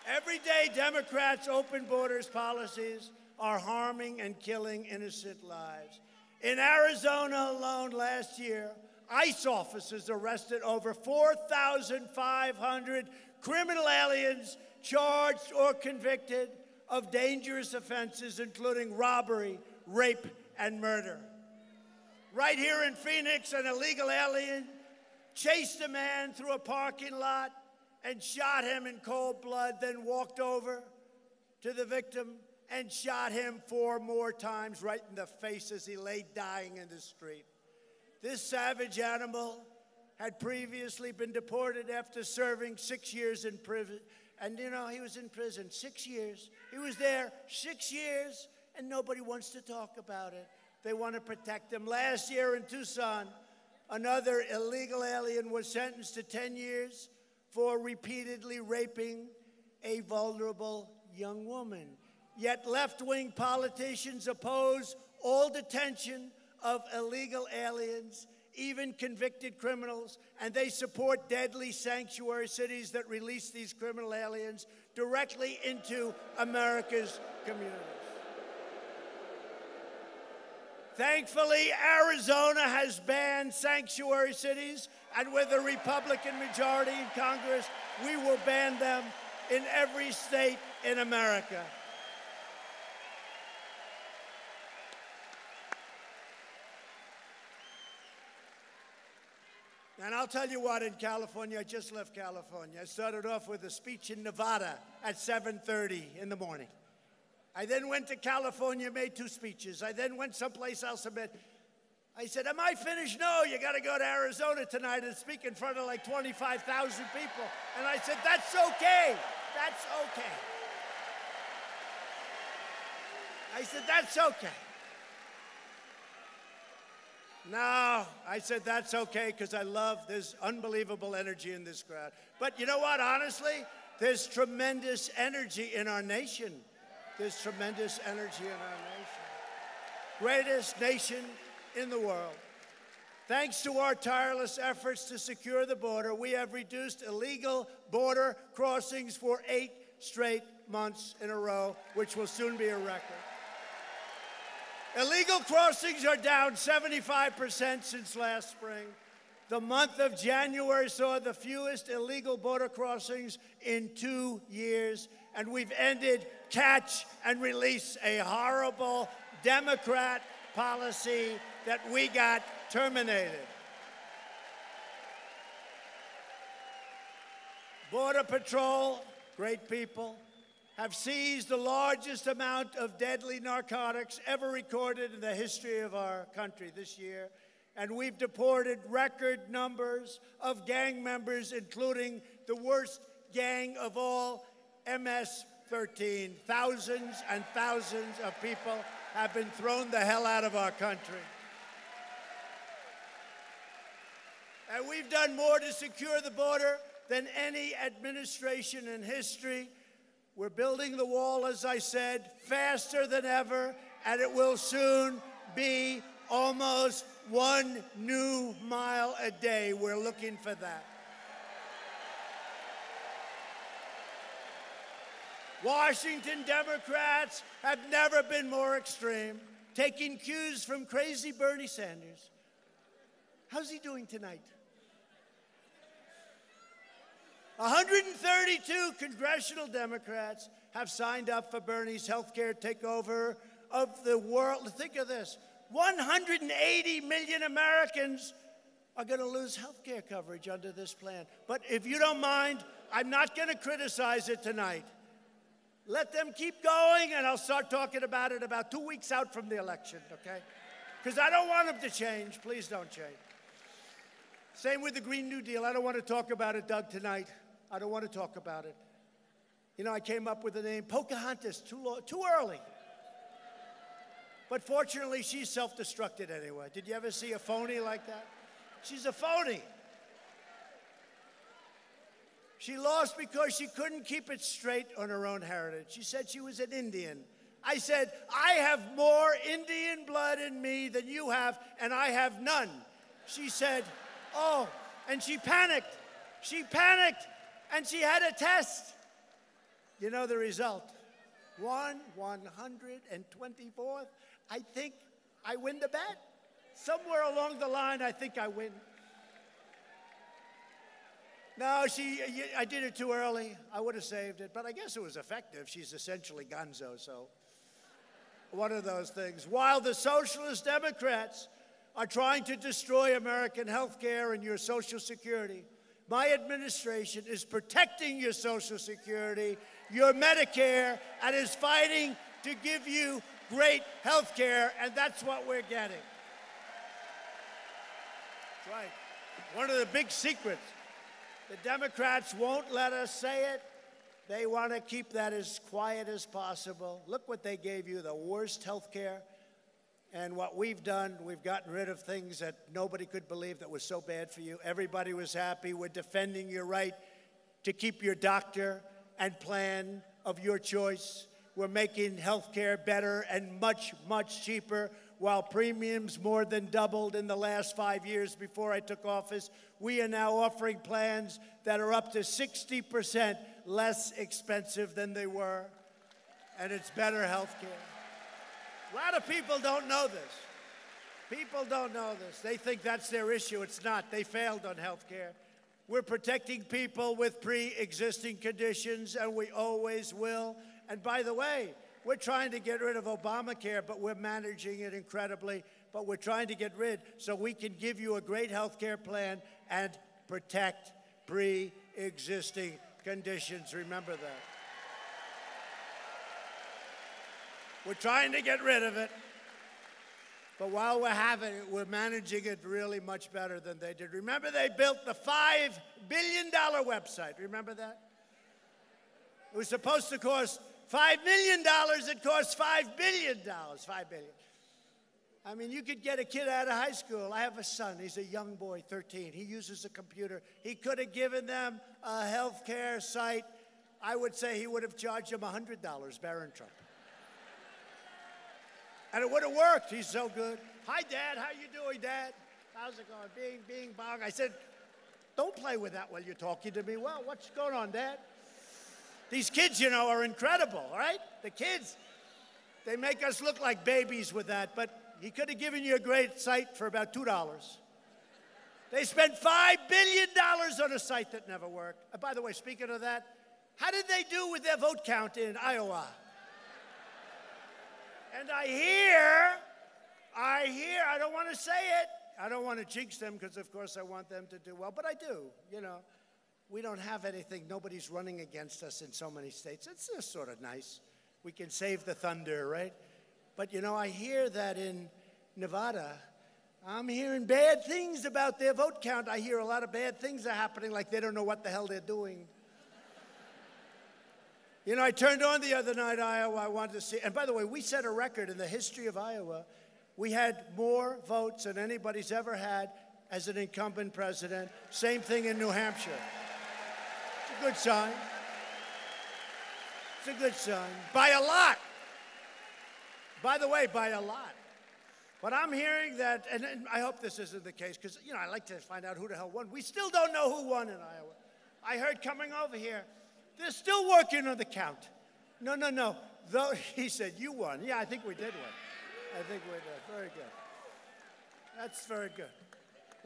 Speaker 2: Every day, Democrats' open borders policies are harming and killing innocent lives. In Arizona alone last year, ICE officers arrested over 4,500 criminal aliens charged or convicted of dangerous offenses, including robbery, rape, and murder. Right here in Phoenix, an illegal alien chased a man through a parking lot and shot him in cold blood, then walked over to the victim and shot him 4 more times right in the face as he lay dying in the street. This savage animal had previously been deported after serving 6 years in prison. And you know, he was in prison 6 years. He was there 6 years, and nobody wants to talk about it. They want to protect him. Last year in Tucson, another illegal alien was sentenced to 10 years for repeatedly raping a vulnerable young woman. Yet left-wing politicians oppose all detention of illegal aliens, even convicted criminals, and they support deadly sanctuary cities that release these criminal aliens directly into America's communities. Thankfully, Arizona has banned sanctuary cities, and with a Republican majority in Congress, we will ban them in every state in America. And I'll tell you what, in California, I just left California. I started off with a speech in Nevada at 7:30 in the morning. I then went to California, made 2 speeches. I then went someplace else and I said, am I finished? No, you got to go to Arizona tonight and speak in front of like 25,000 people. And I said, that's okay. That's okay. I said, that's okay. No, I said that's okay because there's unbelievable energy in this crowd. But you know what, honestly, there's tremendous energy in our nation. There's tremendous energy in our nation. Greatest nation in the world. Thanks to our tireless efforts to secure the border, we have reduced illegal border crossings for 8 straight months in a row, which will soon be a record. Illegal crossings are down 75% since last spring. The month of January saw the fewest illegal border crossings in 2 years, and we've ended catch and release, a horrible Democrat policy that we got terminated. Border Patrol, great people, have seized the largest amount of deadly narcotics ever recorded in the history of our country this year. And we've deported record numbers of gang members, including the worst gang of all, MS-13. Thousands and thousands of people have been thrown the hell out of our country. And we've done more to secure the border than any administration in history. We're building the wall, as I said, faster than ever, and it will soon be almost 1 new mile a day. We're looking for that. Washington Democrats have never been more extreme, taking cues from crazy Bernie Sanders. How's he doing tonight? 132 congressional Democrats have signed up for Bernie's healthcare takeover of the world. Think of this. 180 million Americans are going to lose healthcare coverage under this plan. But if you don't mind, I'm not going to criticize it tonight. Let them keep going, and I'll start talking about it about 2 weeks out from the election, okay? Because I don't want them to change. Please don't change. Same with the Green New Deal. I don't want to talk about it, Doug, tonight. I don't want to talk about it. You know, I came up with the name Pocahontas too early. But fortunately, she's self-destructed anyway. Did you ever see a phony like that? She's a phony. She lost because she couldn't keep it straight on her own heritage. She said she was an Indian. I said, I have more Indian blood in me than you have, and I have none. She said, oh, and she panicked. She panicked, and she had a test. You know the result. 1/124th. I think I win the bet. Somewhere along the line, I think I win. No, I did it too early. I would have saved it, but I guess it was effective. She's essentially gonzo, so one of those things. While the Socialist Democrats are trying to destroy American health care and your Social Security, my administration is protecting your Social Security, your Medicare, and is fighting to give you great health care, and that's what we're getting. That's right. One of the big secrets. The Democrats won't let us say it. They want to keep that as quiet as possible. Look what they gave you, the worst health care. And what we've done, we've gotten rid of things that nobody could believe that was so bad for you. Everybody was happy. We're defending your right to keep your doctor and plan of your choice. We're making health care better and much, much cheaper. While premiums more than doubled in the last 5 years before I took office, we are now offering plans that are up to 60% less expensive than they were, and it's better health care. A lot of people don't know this. People don't know this. They think that's their issue. It's not. They failed on health care. We're protecting people with pre-existing conditions, and we always will. And by the way, we're trying to get rid of Obamacare, but we're managing it incredibly. But we're trying to get rid so we can give you a great health care plan and protect pre-existing conditions. Remember that. We're trying to get rid of it. But while we're having it, we're managing it really much better than they did. Remember, they built the $5 billion website. Remember that? It was supposed to cost $5 million. It cost $5 billion. $5 billion. I mean, you could get a kid out of high school. I have a son. He's a young boy, 13. He uses a computer. He could have given them a health care site. I would say he would have charged them $100, Barron Trump. And it would have worked. He's so good. Hi, Dad. How you doing, Dad? How's it going? Bing, bing, bong. I said, don't play with that while you're talking to me. Well, what's going on, Dad? These kids, you know, are incredible, all right? The kids, they make us look like babies with that, but he could have given you a great site for about $2. They spent $5 billion on a site that never worked. And by the way, speaking of that, how did they do with their vote count in Iowa? And I hear, I don't want to say it. I don't want to jinx them because, of course, I want them to do well, but I do, you know. We don't have anything. Nobody's running against us in so many states. It's just sort of nice. We can save the thunder, right? But, you know, I hear that in Nevada, I'm hearing bad things about their vote count. I hear a lot of bad things are happening, like they don't know what the hell they're doing. You know, I turned on the other night, Iowa. I wanted to see. And by the way, we set a record in the history of Iowa. We had more votes than anybody's ever had as an incumbent president. Same thing in New Hampshire. It's a good sign. It's a good sign. By a lot. By the way, by a lot. But I'm hearing that, and I hope this isn't the case, because, you know, I like to find out who the hell won. We still don't know who won in Iowa. I heard coming over here, they're still working on the count. No. Though he said, you won. Yeah, I think we did win. I think we did. Very good. That's very good.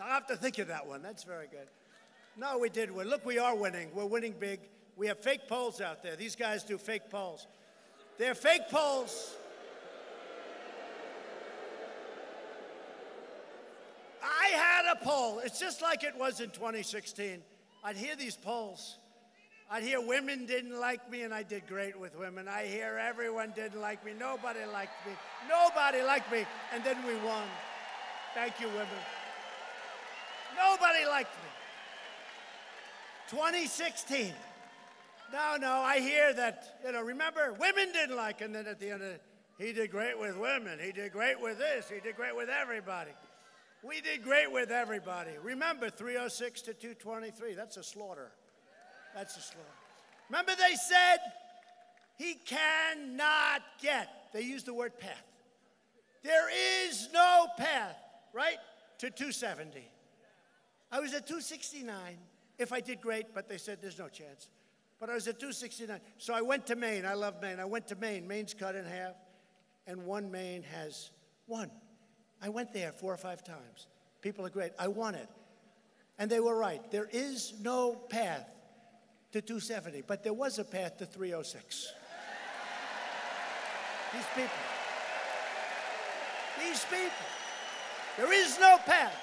Speaker 2: I'll have to think of that one. That's very good. No, we did win. Look, we are winning. We're winning big. We have fake polls out there. These guys do fake polls. They're fake polls. I had a poll. It's just like it was in 2016. I'd hear these polls. I'd hear women didn't like me, and I did great with women. I hear everyone didn't like me. Nobody liked me. Nobody liked me. And then we won. Thank you, women. Nobody liked me. 2016. No, I hear that, you know, remember, women didn't like, and then at the end of it, he did great with women. He did great with this. He did great with everybody. We did great with everybody. Remember, 306 to 223. That's a slaughter. That's a slaughter. Remember they said he cannot get, they used the word path. There is no path, right, to 270. I was at 269 if I did great, but they said there's no chance. But I was at 269. So I went to Maine. I love Maine. I went to Maine. Maine's cut in half, and one Maine has won. I went there 4 or 5 times. People are great. I won it. And they were right. There is no path to 270, but there was a path to 306. These people. There is no path.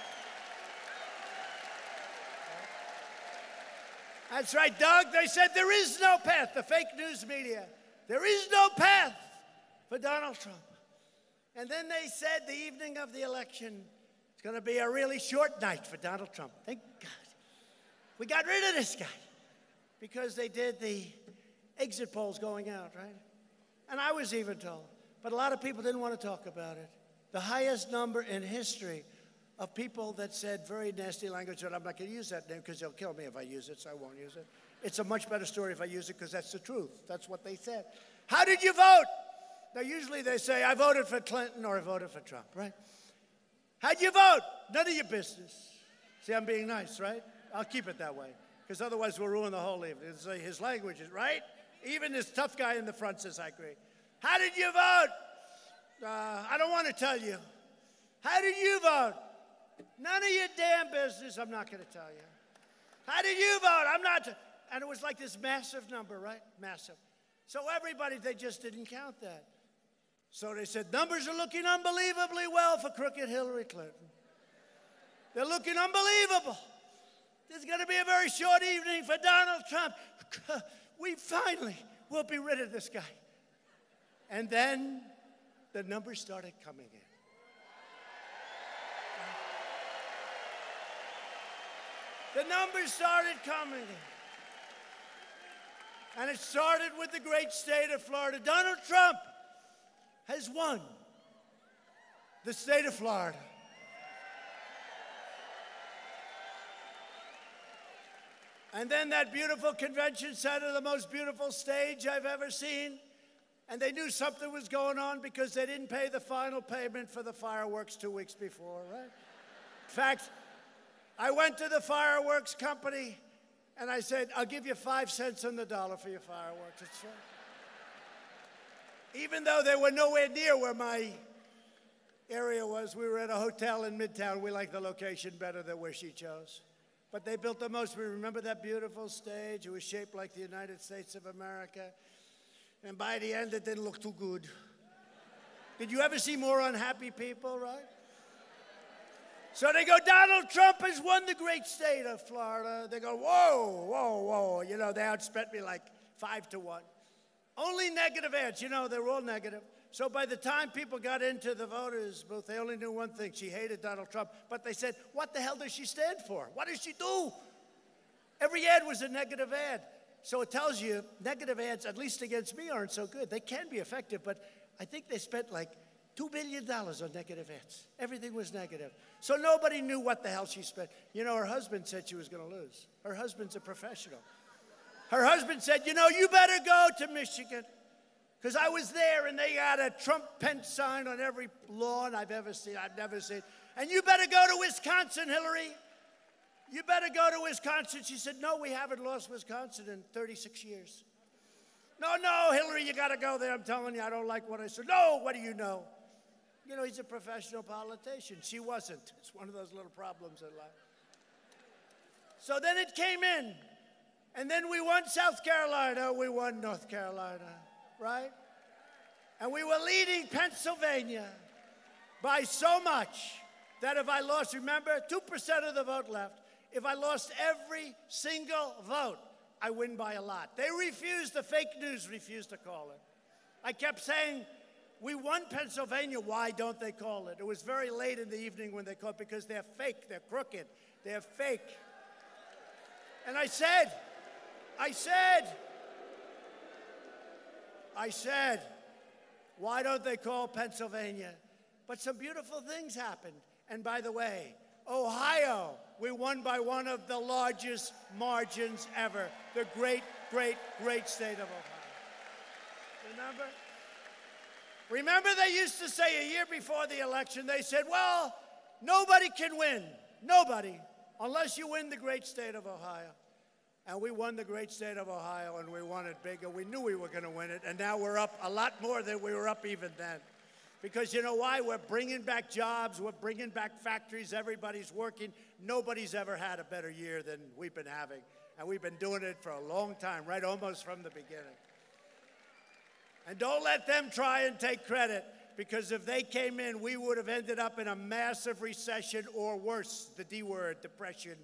Speaker 2: That's right, Doug. They said there is no path. The fake news media. There is no path for Donald Trump. And then they said the evening of the election, it's going to be a really short night for Donald Trump. Thank God. We got rid of this guy because they did the exit polls going out, right? And I was even told. But a lot of people didn't want to talk about it. The highest number in history of people that said very nasty language, and I'm not going to use that name because they'll kill me if I use it, so I won't use it. It's a much better story if I use it because that's the truth. That's what they said. How did you vote? Now, usually they say, I voted for Clinton or I voted for Trump, right? How'd you vote? None of your business. See, I'm being nice, right? I'll keep it that way because otherwise we'll ruin the whole evening. His language is right. Even this tough guy in the front says, I agree. How did you vote? I don't want to tell you. How did you vote? None of your damn business. I'm not going to tell you. How did you vote? I'm not. And it was like this massive number, right? Massive. So everybody, they just didn't count that. So they said, numbers are looking unbelievably well for crooked Hillary Clinton. They're looking unbelievable. This is going to be a very short evening for Donald Trump. We finally will be rid of this guy. And then the numbers started coming in. The numbers started coming in. And it started with the great state of Florida. Donald Trump has won the state of Florida. And then that beautiful convention center, the most beautiful stage I've ever seen. And they knew something was going on because they didn't pay the final payment for the fireworks 2 weeks before, right? In fact, I went to the fireworks company and I said, I'll give you 5 cents on the dollar for your fireworks. It's right. Even though they were nowhere near where my area was, we were at a hotel in Midtown. We liked the location better than where she chose. But they built the most. We remember that beautiful stage. It was shaped like the United States of America. And by the end, it didn't look too good. Did you ever see more unhappy people, right? So they go, Donald Trump has won the great state of Florida. They go, whoa, whoa, whoa. You know, they outspent me like 5-1. Only negative ads. You know, they were all negative. So by the time people got into the voters' booth, they only knew one thing. She hated Donald Trump. But they said, what the hell does she stand for? What does she do? Every ad was a negative ad. So it tells you negative ads, at least against me, aren't so good. They can be effective, but I think they spent like $2 billion on negative ads. Everything was negative. So nobody knew what the hell she spent. You know, her husband said she was going to lose. Her husband's a professional. Her husband said, you know, you better go to Michigan. Because I was there, and they got a Trump-Pence sign on every lawn I've ever seen. I've never seen. And you better go to Wisconsin, Hillary. You better go to Wisconsin. She said, no, we haven't lost Wisconsin in 36 years. No, Hillary, you got to go there. I'm telling you, I don't like what I said. No, what do you know? You know, he's a professional politician. She wasn't. It's one of those little problems in life. So then it came in. And then we won South Carolina. We won North Carolina, right? And we were leading Pennsylvania by so much that if I lost, remember, 2% of the vote left. If I lost every single vote, I win by a lot. They refused, the fake news refused to call it. I kept saying, we won Pennsylvania, why don't they call it? It was very late in the evening when they called it because they're fake, they're crooked, they're fake. And I said, why don't they call Pennsylvania? But some beautiful things happened. And by the way, Ohio, we won by one of the largest margins ever. The great, great, great state of Ohio. Remember? Remember they used to say a year before the election, they said, well, nobody can win. Nobody, unless you win the great state of Ohio. And we won the great state of Ohio, and we won it bigger. We knew we were going to win it, and now we're up a lot more than we were up even then. Because you know why? We're bringing back jobs. We're bringing back factories. Everybody's working. Nobody's ever had a better year than we've been having. And we've been doing it for a long time, right almost from the beginning. And don't let them try and take credit, because if they came in, we would have ended up in a massive recession or worse, the D word, depression.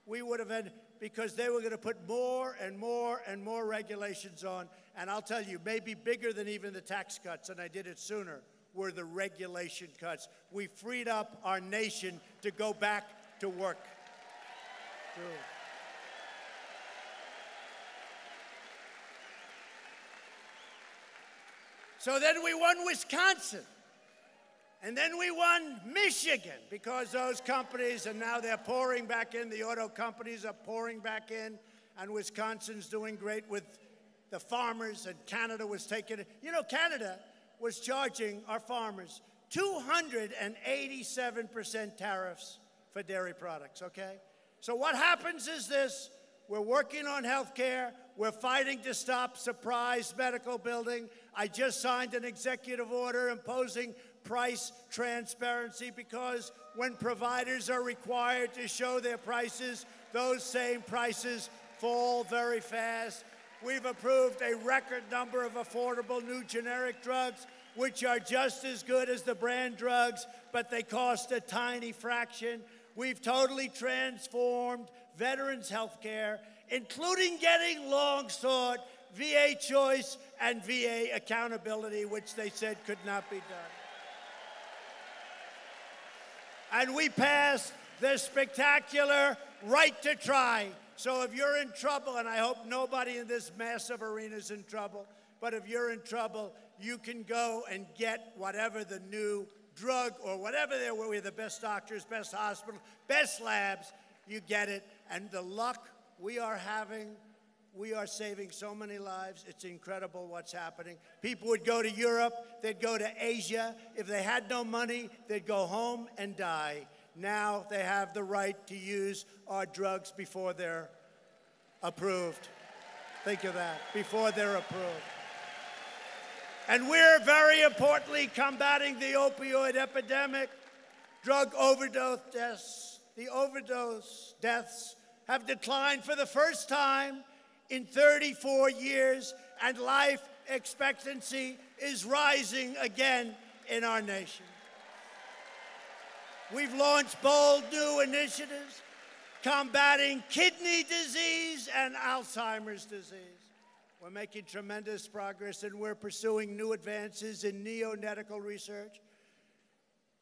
Speaker 2: We would have ended, because they were going to put more and more and more regulations on. And I'll tell you, maybe bigger than even the tax cuts, and I did it sooner, were the regulation cuts. We freed up our nation to go back to work. True. So then we won Wisconsin. And then we won Michigan, because those companies, and now they're pouring back in, the auto companies are pouring back in, and Wisconsin's doing great with the farmers, and Canada was taking it. You know, Canada was charging our farmers 287% tariffs for dairy products, okay? So what happens is this: we're working on health care. We're fighting to stop surprise medical billing. I just signed an executive order imposing price transparency, because when providers are required to show their prices, those same prices fall very fast. We've approved a record number of affordable new generic drugs, which are just as good as the brand drugs, but they cost a tiny fraction. We've totally transformed veterans' health care, including getting long-sought VA choice and VA accountability, which they said could not be done. And we passed the spectacular right to try. So if you're in trouble, and I hope nobody in this massive arena is in trouble, but if you're in trouble, you can go and get whatever the new drug or whatever we're the best doctors, best hospital, best labs, you get it. And the luck we are having, we are saving so many lives. It's incredible what's happening. People would go to Europe, they'd go to Asia. If they had no money, they'd go home and die. Now they have the right to use our drugs before they're approved. Think of that, before they're approved. And we're very importantly combating the opioid epidemic. Drug overdose deaths, the overdose deaths have declined for the first time in 34 years, and life expectancy is rising again in our nation. We've launched bold new initiatives combating kidney disease and Alzheimer's disease. We're making tremendous progress, and we're pursuing new advances in neonatal research.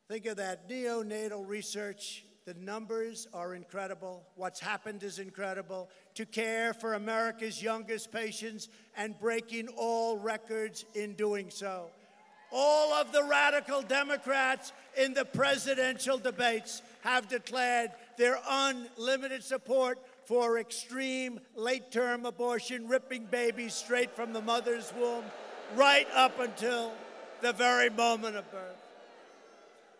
Speaker 2: Think of that, neonatal research. The numbers are incredible. What's happened is incredible. To care for America's youngest patients and breaking all records in doing so. All of the radical Democrats in the presidential debates have declared their unlimited support for extreme late-term abortion, ripping babies straight from the mother's womb right up until the very moment of birth.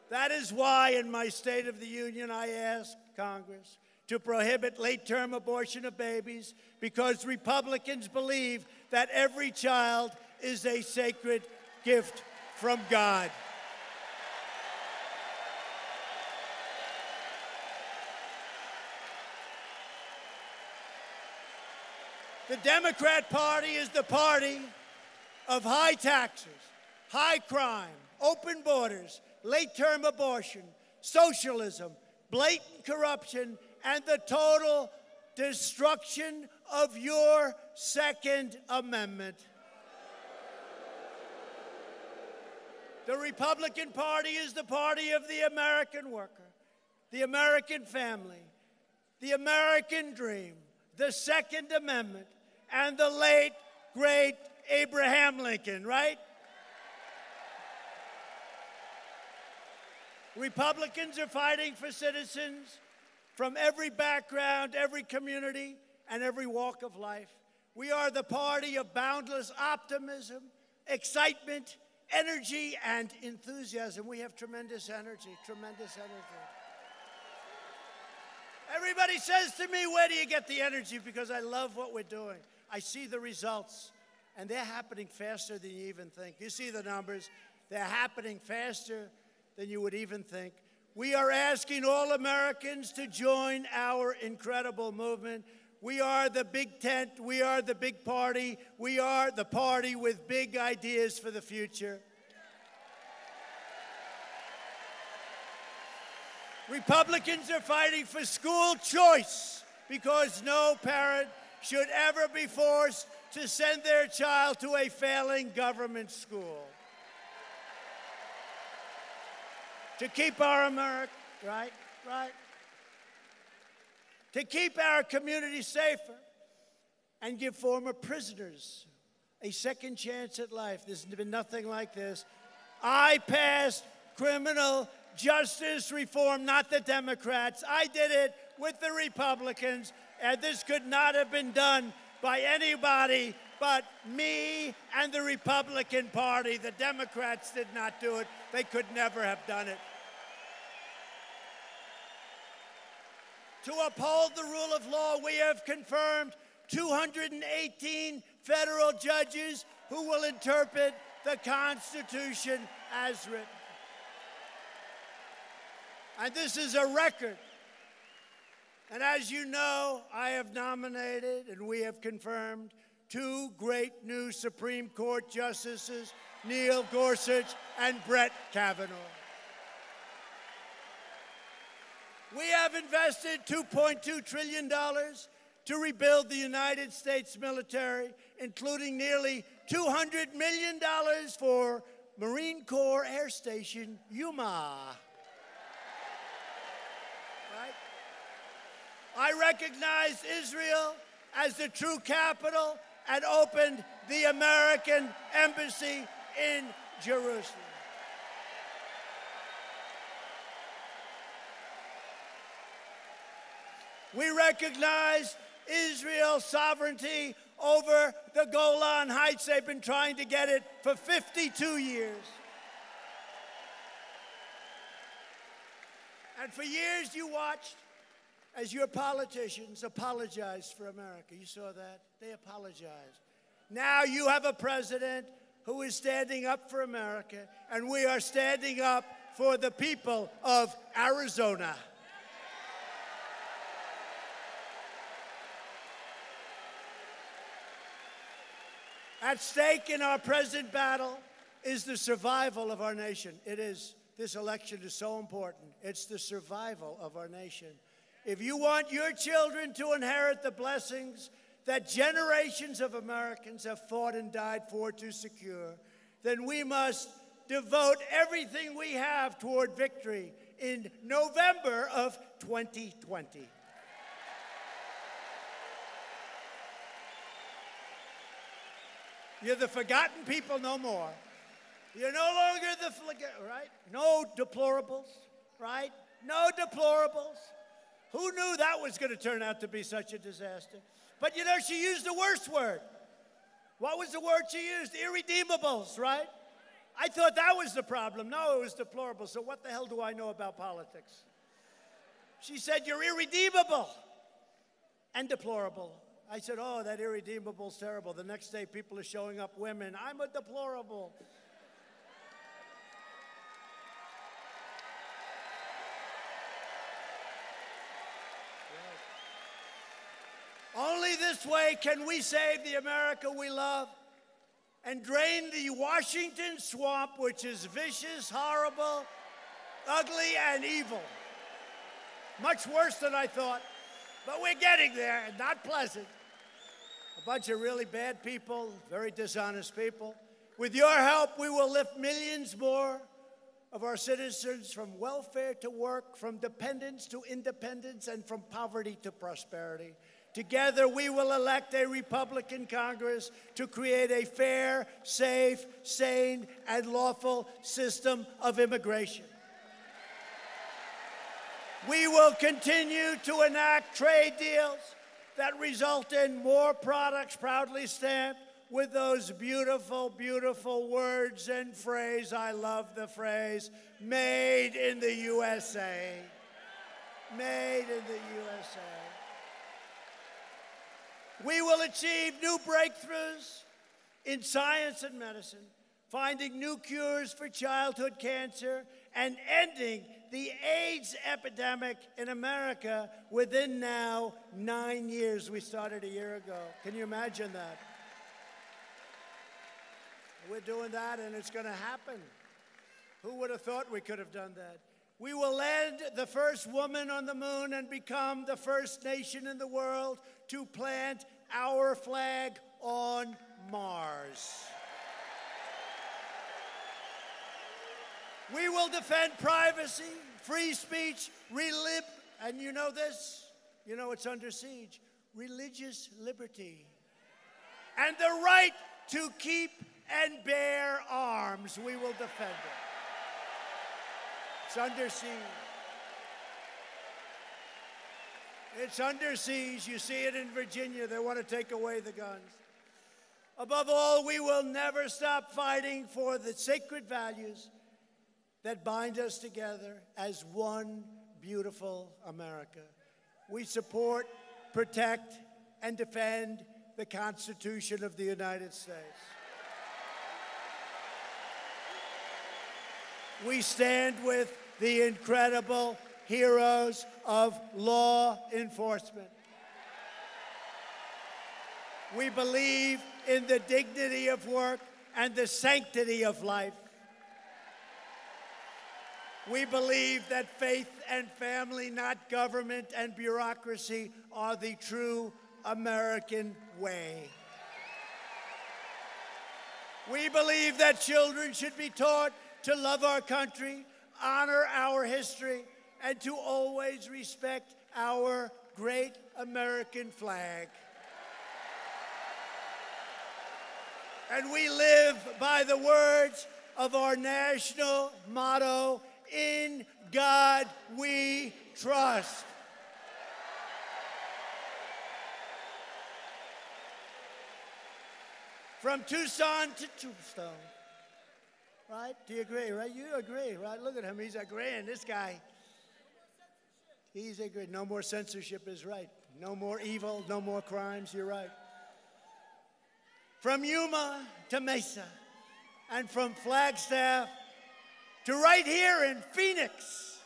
Speaker 2: That is why in my State of the Union I asked Congress to prohibit late-term abortion of babies, because Republicans believe that every child is a sacred gift from God. The Democrat Party is the party of high taxes, high crime, open borders, late-term abortion, socialism, blatant corruption, and the total destruction of your Second Amendment. The Republican Party is the party of the American worker, the American family, the American dream, the Second Amendment, and the late, great Abraham Lincoln, right? Republicans are fighting for citizens from every background, every community, and every walk of life. We are the party of boundless optimism, excitement, energy, and enthusiasm. We have tremendous energy, tremendous energy. Everybody says to me, where do you get the energy? Because I love what we're doing. I see the results, and they're happening faster than you even think. You see the numbers. They're happening faster than you would even think. We are asking all Americans to join our incredible movement. We are the big tent. We are the big party. We are the party with big ideas for the future. Republicans are fighting for school choice, because no parent should ever be forced to send their child to a failing government school. To keep our America, right. To keep our community safer and give former prisoners a second chance at life. There's been nothing like this. I passed criminal justice reform, not the Democrats. I did it with the Republicans, and this could not have been done by anybody but me and the Republican Party. The Democrats did not do it. They could never have done it. To uphold the rule of law, we have confirmed 218 federal judges who will interpret the Constitution as written. And this is a record. And as you know, I have nominated and we have confirmed two great new Supreme Court justices, Neil Gorsuch and Brett Kavanaugh. We have invested $2.2 trillion to rebuild the United States military, including nearly $200 million for Marine Corps Air Station Yuma. I recognized Israel as the true capital and opened the American embassy in Jerusalem. We recognize Israel's sovereignty over the Golan Heights. They've been trying to get it for 52 years. And for years you watched as your politicians apologized for America. You saw that? They apologized. Now you have a president who is standing up for America, and we are standing up for the people of Arizona. At stake in our present battle is the survival of our nation. It is. This election is so important. It's the survival of our nation. If you want your children to inherit the blessings that generations of Americans have fought and died for to secure, then we must devote everything we have toward victory in November of 2020. You're the forgotten people no more. You're no longer the, right? No deplorables, right? No deplorables. Who knew that was going to turn out to be such a disaster? But you know, she used the worst word. What was the word she used? Irredeemables, right? I thought that was the problem. No, it was deplorable. So what the hell do I know about politics? She said, you're irredeemable and deplorable. I said, oh, that irredeemable's terrible. The next day, people are showing up women. I'm a deplorable. Only this way can we save the America we love and drain the Washington swamp, which is vicious, horrible, ugly, and evil. Much worse than I thought, but we're getting there, and not pleasant. A bunch of really bad people, very dishonest people. With your help, we will lift millions more of our citizens from welfare to work, from dependence to independence, and from poverty to prosperity. Together, we will elect a Republican Congress to create a fair, safe, sane, and lawful system of immigration. We will continue to enact trade deals that result in more products proudly stamped with those beautiful, beautiful words and phrase. I love the phrase, made in the USA. Made in the USA. We will achieve new breakthroughs in science and medicine, finding new cures for childhood cancer, and ending the AIDS epidemic in America within now 9 years. We started a year ago. Can you imagine that? We're doing that, and it's going to happen. Who would have thought we could have done that? We will land the first woman on the moon and become the first nation in the world to plant our flag on Mars. We will defend privacy, free speech, and you know this, you know it's under siege, religious liberty, and the right to keep and bear arms. We will defend it. It's under siege. It's under siege. You see it in Virginia. They want to take away the guns. Above all, we will never stop fighting for the sacred values that bind us together as one beautiful America. We support, protect, and defend the Constitution of the United States. We stand with the incredible heroes of law enforcement. We believe in the dignity of work and the sanctity of life. We believe that faith and family, not government and bureaucracy, are the true American way. We believe that children should be taught to love our country, honor our history, and to always respect our great American flag. And we live by the words of our national motto, "In God we trust." from Tucson to Tombstone. Right? Do you agree, right? You agree, right? Look at him. He's agreeing. This guy, he's agreeing. No more censorship is right. No more evil, no more crimes. You're right. From Yuma to Mesa, and from Flagstaff to right here in Phoenix.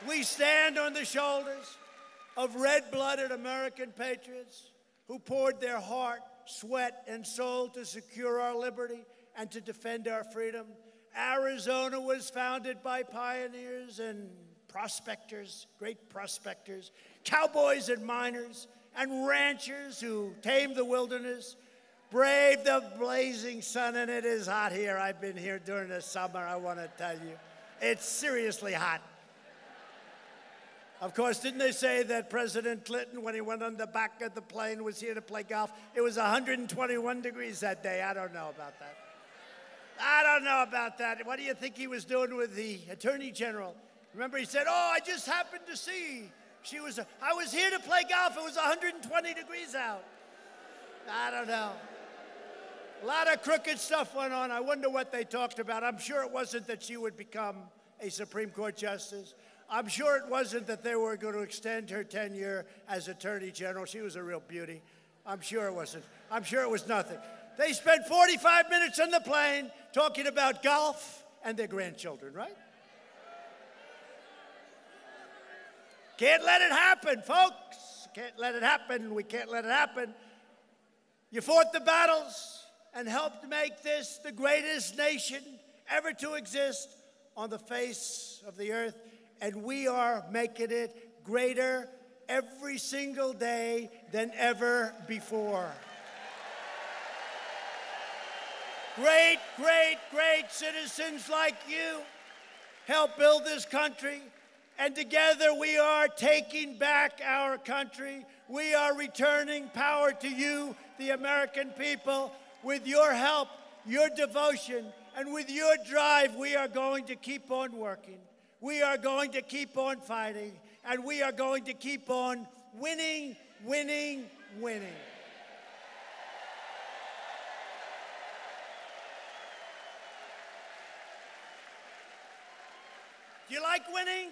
Speaker 2: We stand on the shoulders of red-blooded American patriots who poured their heart, sweat, and soul to secure our liberty and to defend our freedom. Arizona was founded by pioneers and prospectors, great prospectors, cowboys and miners, and ranchers who tamed the wilderness, braved the blazing sun, and it is hot here. I've been here during the summer, I want to tell you. It's seriously hot. Of course, didn't they say that President Clinton, when he went on the back of the plane, was here to play golf? It was 121 degrees that day. I don't know about that. I don't know about that. What do you think he was doing with the Attorney General? Remember, he said, oh, I just happened to see. I was here to play golf. It was 120 degrees out. I don't know. A lot of crooked stuff went on. I wonder what they talked about. I'm sure it wasn't that she would become a Supreme Court justice. I'm sure it wasn't that they were going to extend her tenure as Attorney General. She was a real beauty. I'm sure it wasn't. I'm sure it was nothing. They spent 45 minutes on the plane talking about golf and their grandchildren, right? Can't let it happen, folks. Can't let it happen. We can't let it happen. You fought the battles and helped make this the greatest nation ever to exist on the face of the earth. And we are making it greater every single day than ever before. Great, great, great citizens like you help build this country. And together we are taking back our country. We are returning power to you, the American people. With your help, your devotion, and with your drive, we are going to keep on working. We are going to keep on fighting. And we are going to keep on winning, winning, winning. Do you like winning?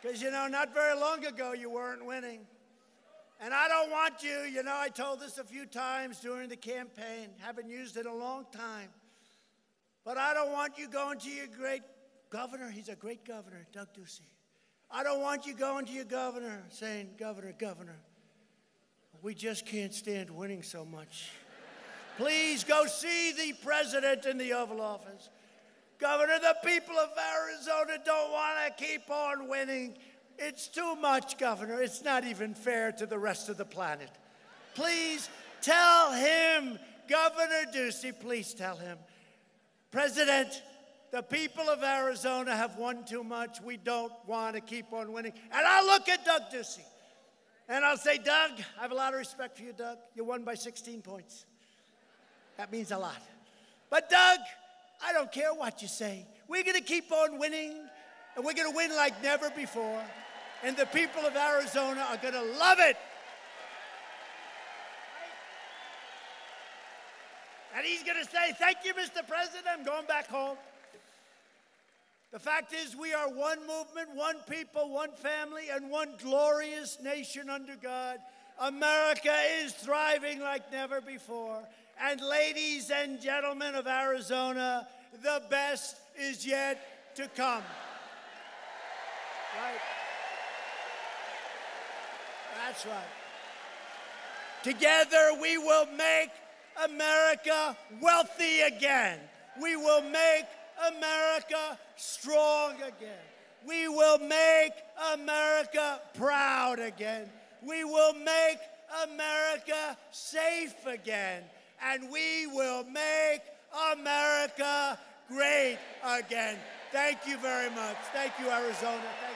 Speaker 2: Because, you know, not very long ago, you weren't winning. And I don't want you, you know, I told this a few times during the campaign, haven't used it in a long time. But I don't want you going to your great governor. He's a great governor, Doug Ducey. I don't want you going to your governor saying, Governor, Governor, we just can't stand winning so much. Please go see the president in the Oval Office. Governor, the people of Arizona don't want to keep on winning. It's too much, Governor. It's not even fair to the rest of the planet. Please tell him, Governor Ducey, please tell him, President, the people of Arizona have won too much. We don't want to keep on winning. And I'll look at Doug Ducey, and I'll say, Doug, I have a lot of respect for you, Doug. You won by 16 points. That means a lot. But, Doug, I don't care what you say. We're going to keep on winning, and we're going to win like never before. And the people of Arizona are going to love it. And he's going to say, thank you, Mr. President. I'm going back home. The fact is, we are one movement, one people, one family, and one glorious nation under God. America is thriving like never before. And ladies and gentlemen of Arizona, the best is yet to come. Right? That's right. Together we will make America wealthy again. We will make America strong again. We will make America proud again. We will make America safe again. And we will make America great again. Thank you very much. Thank you, Arizona. Thank you.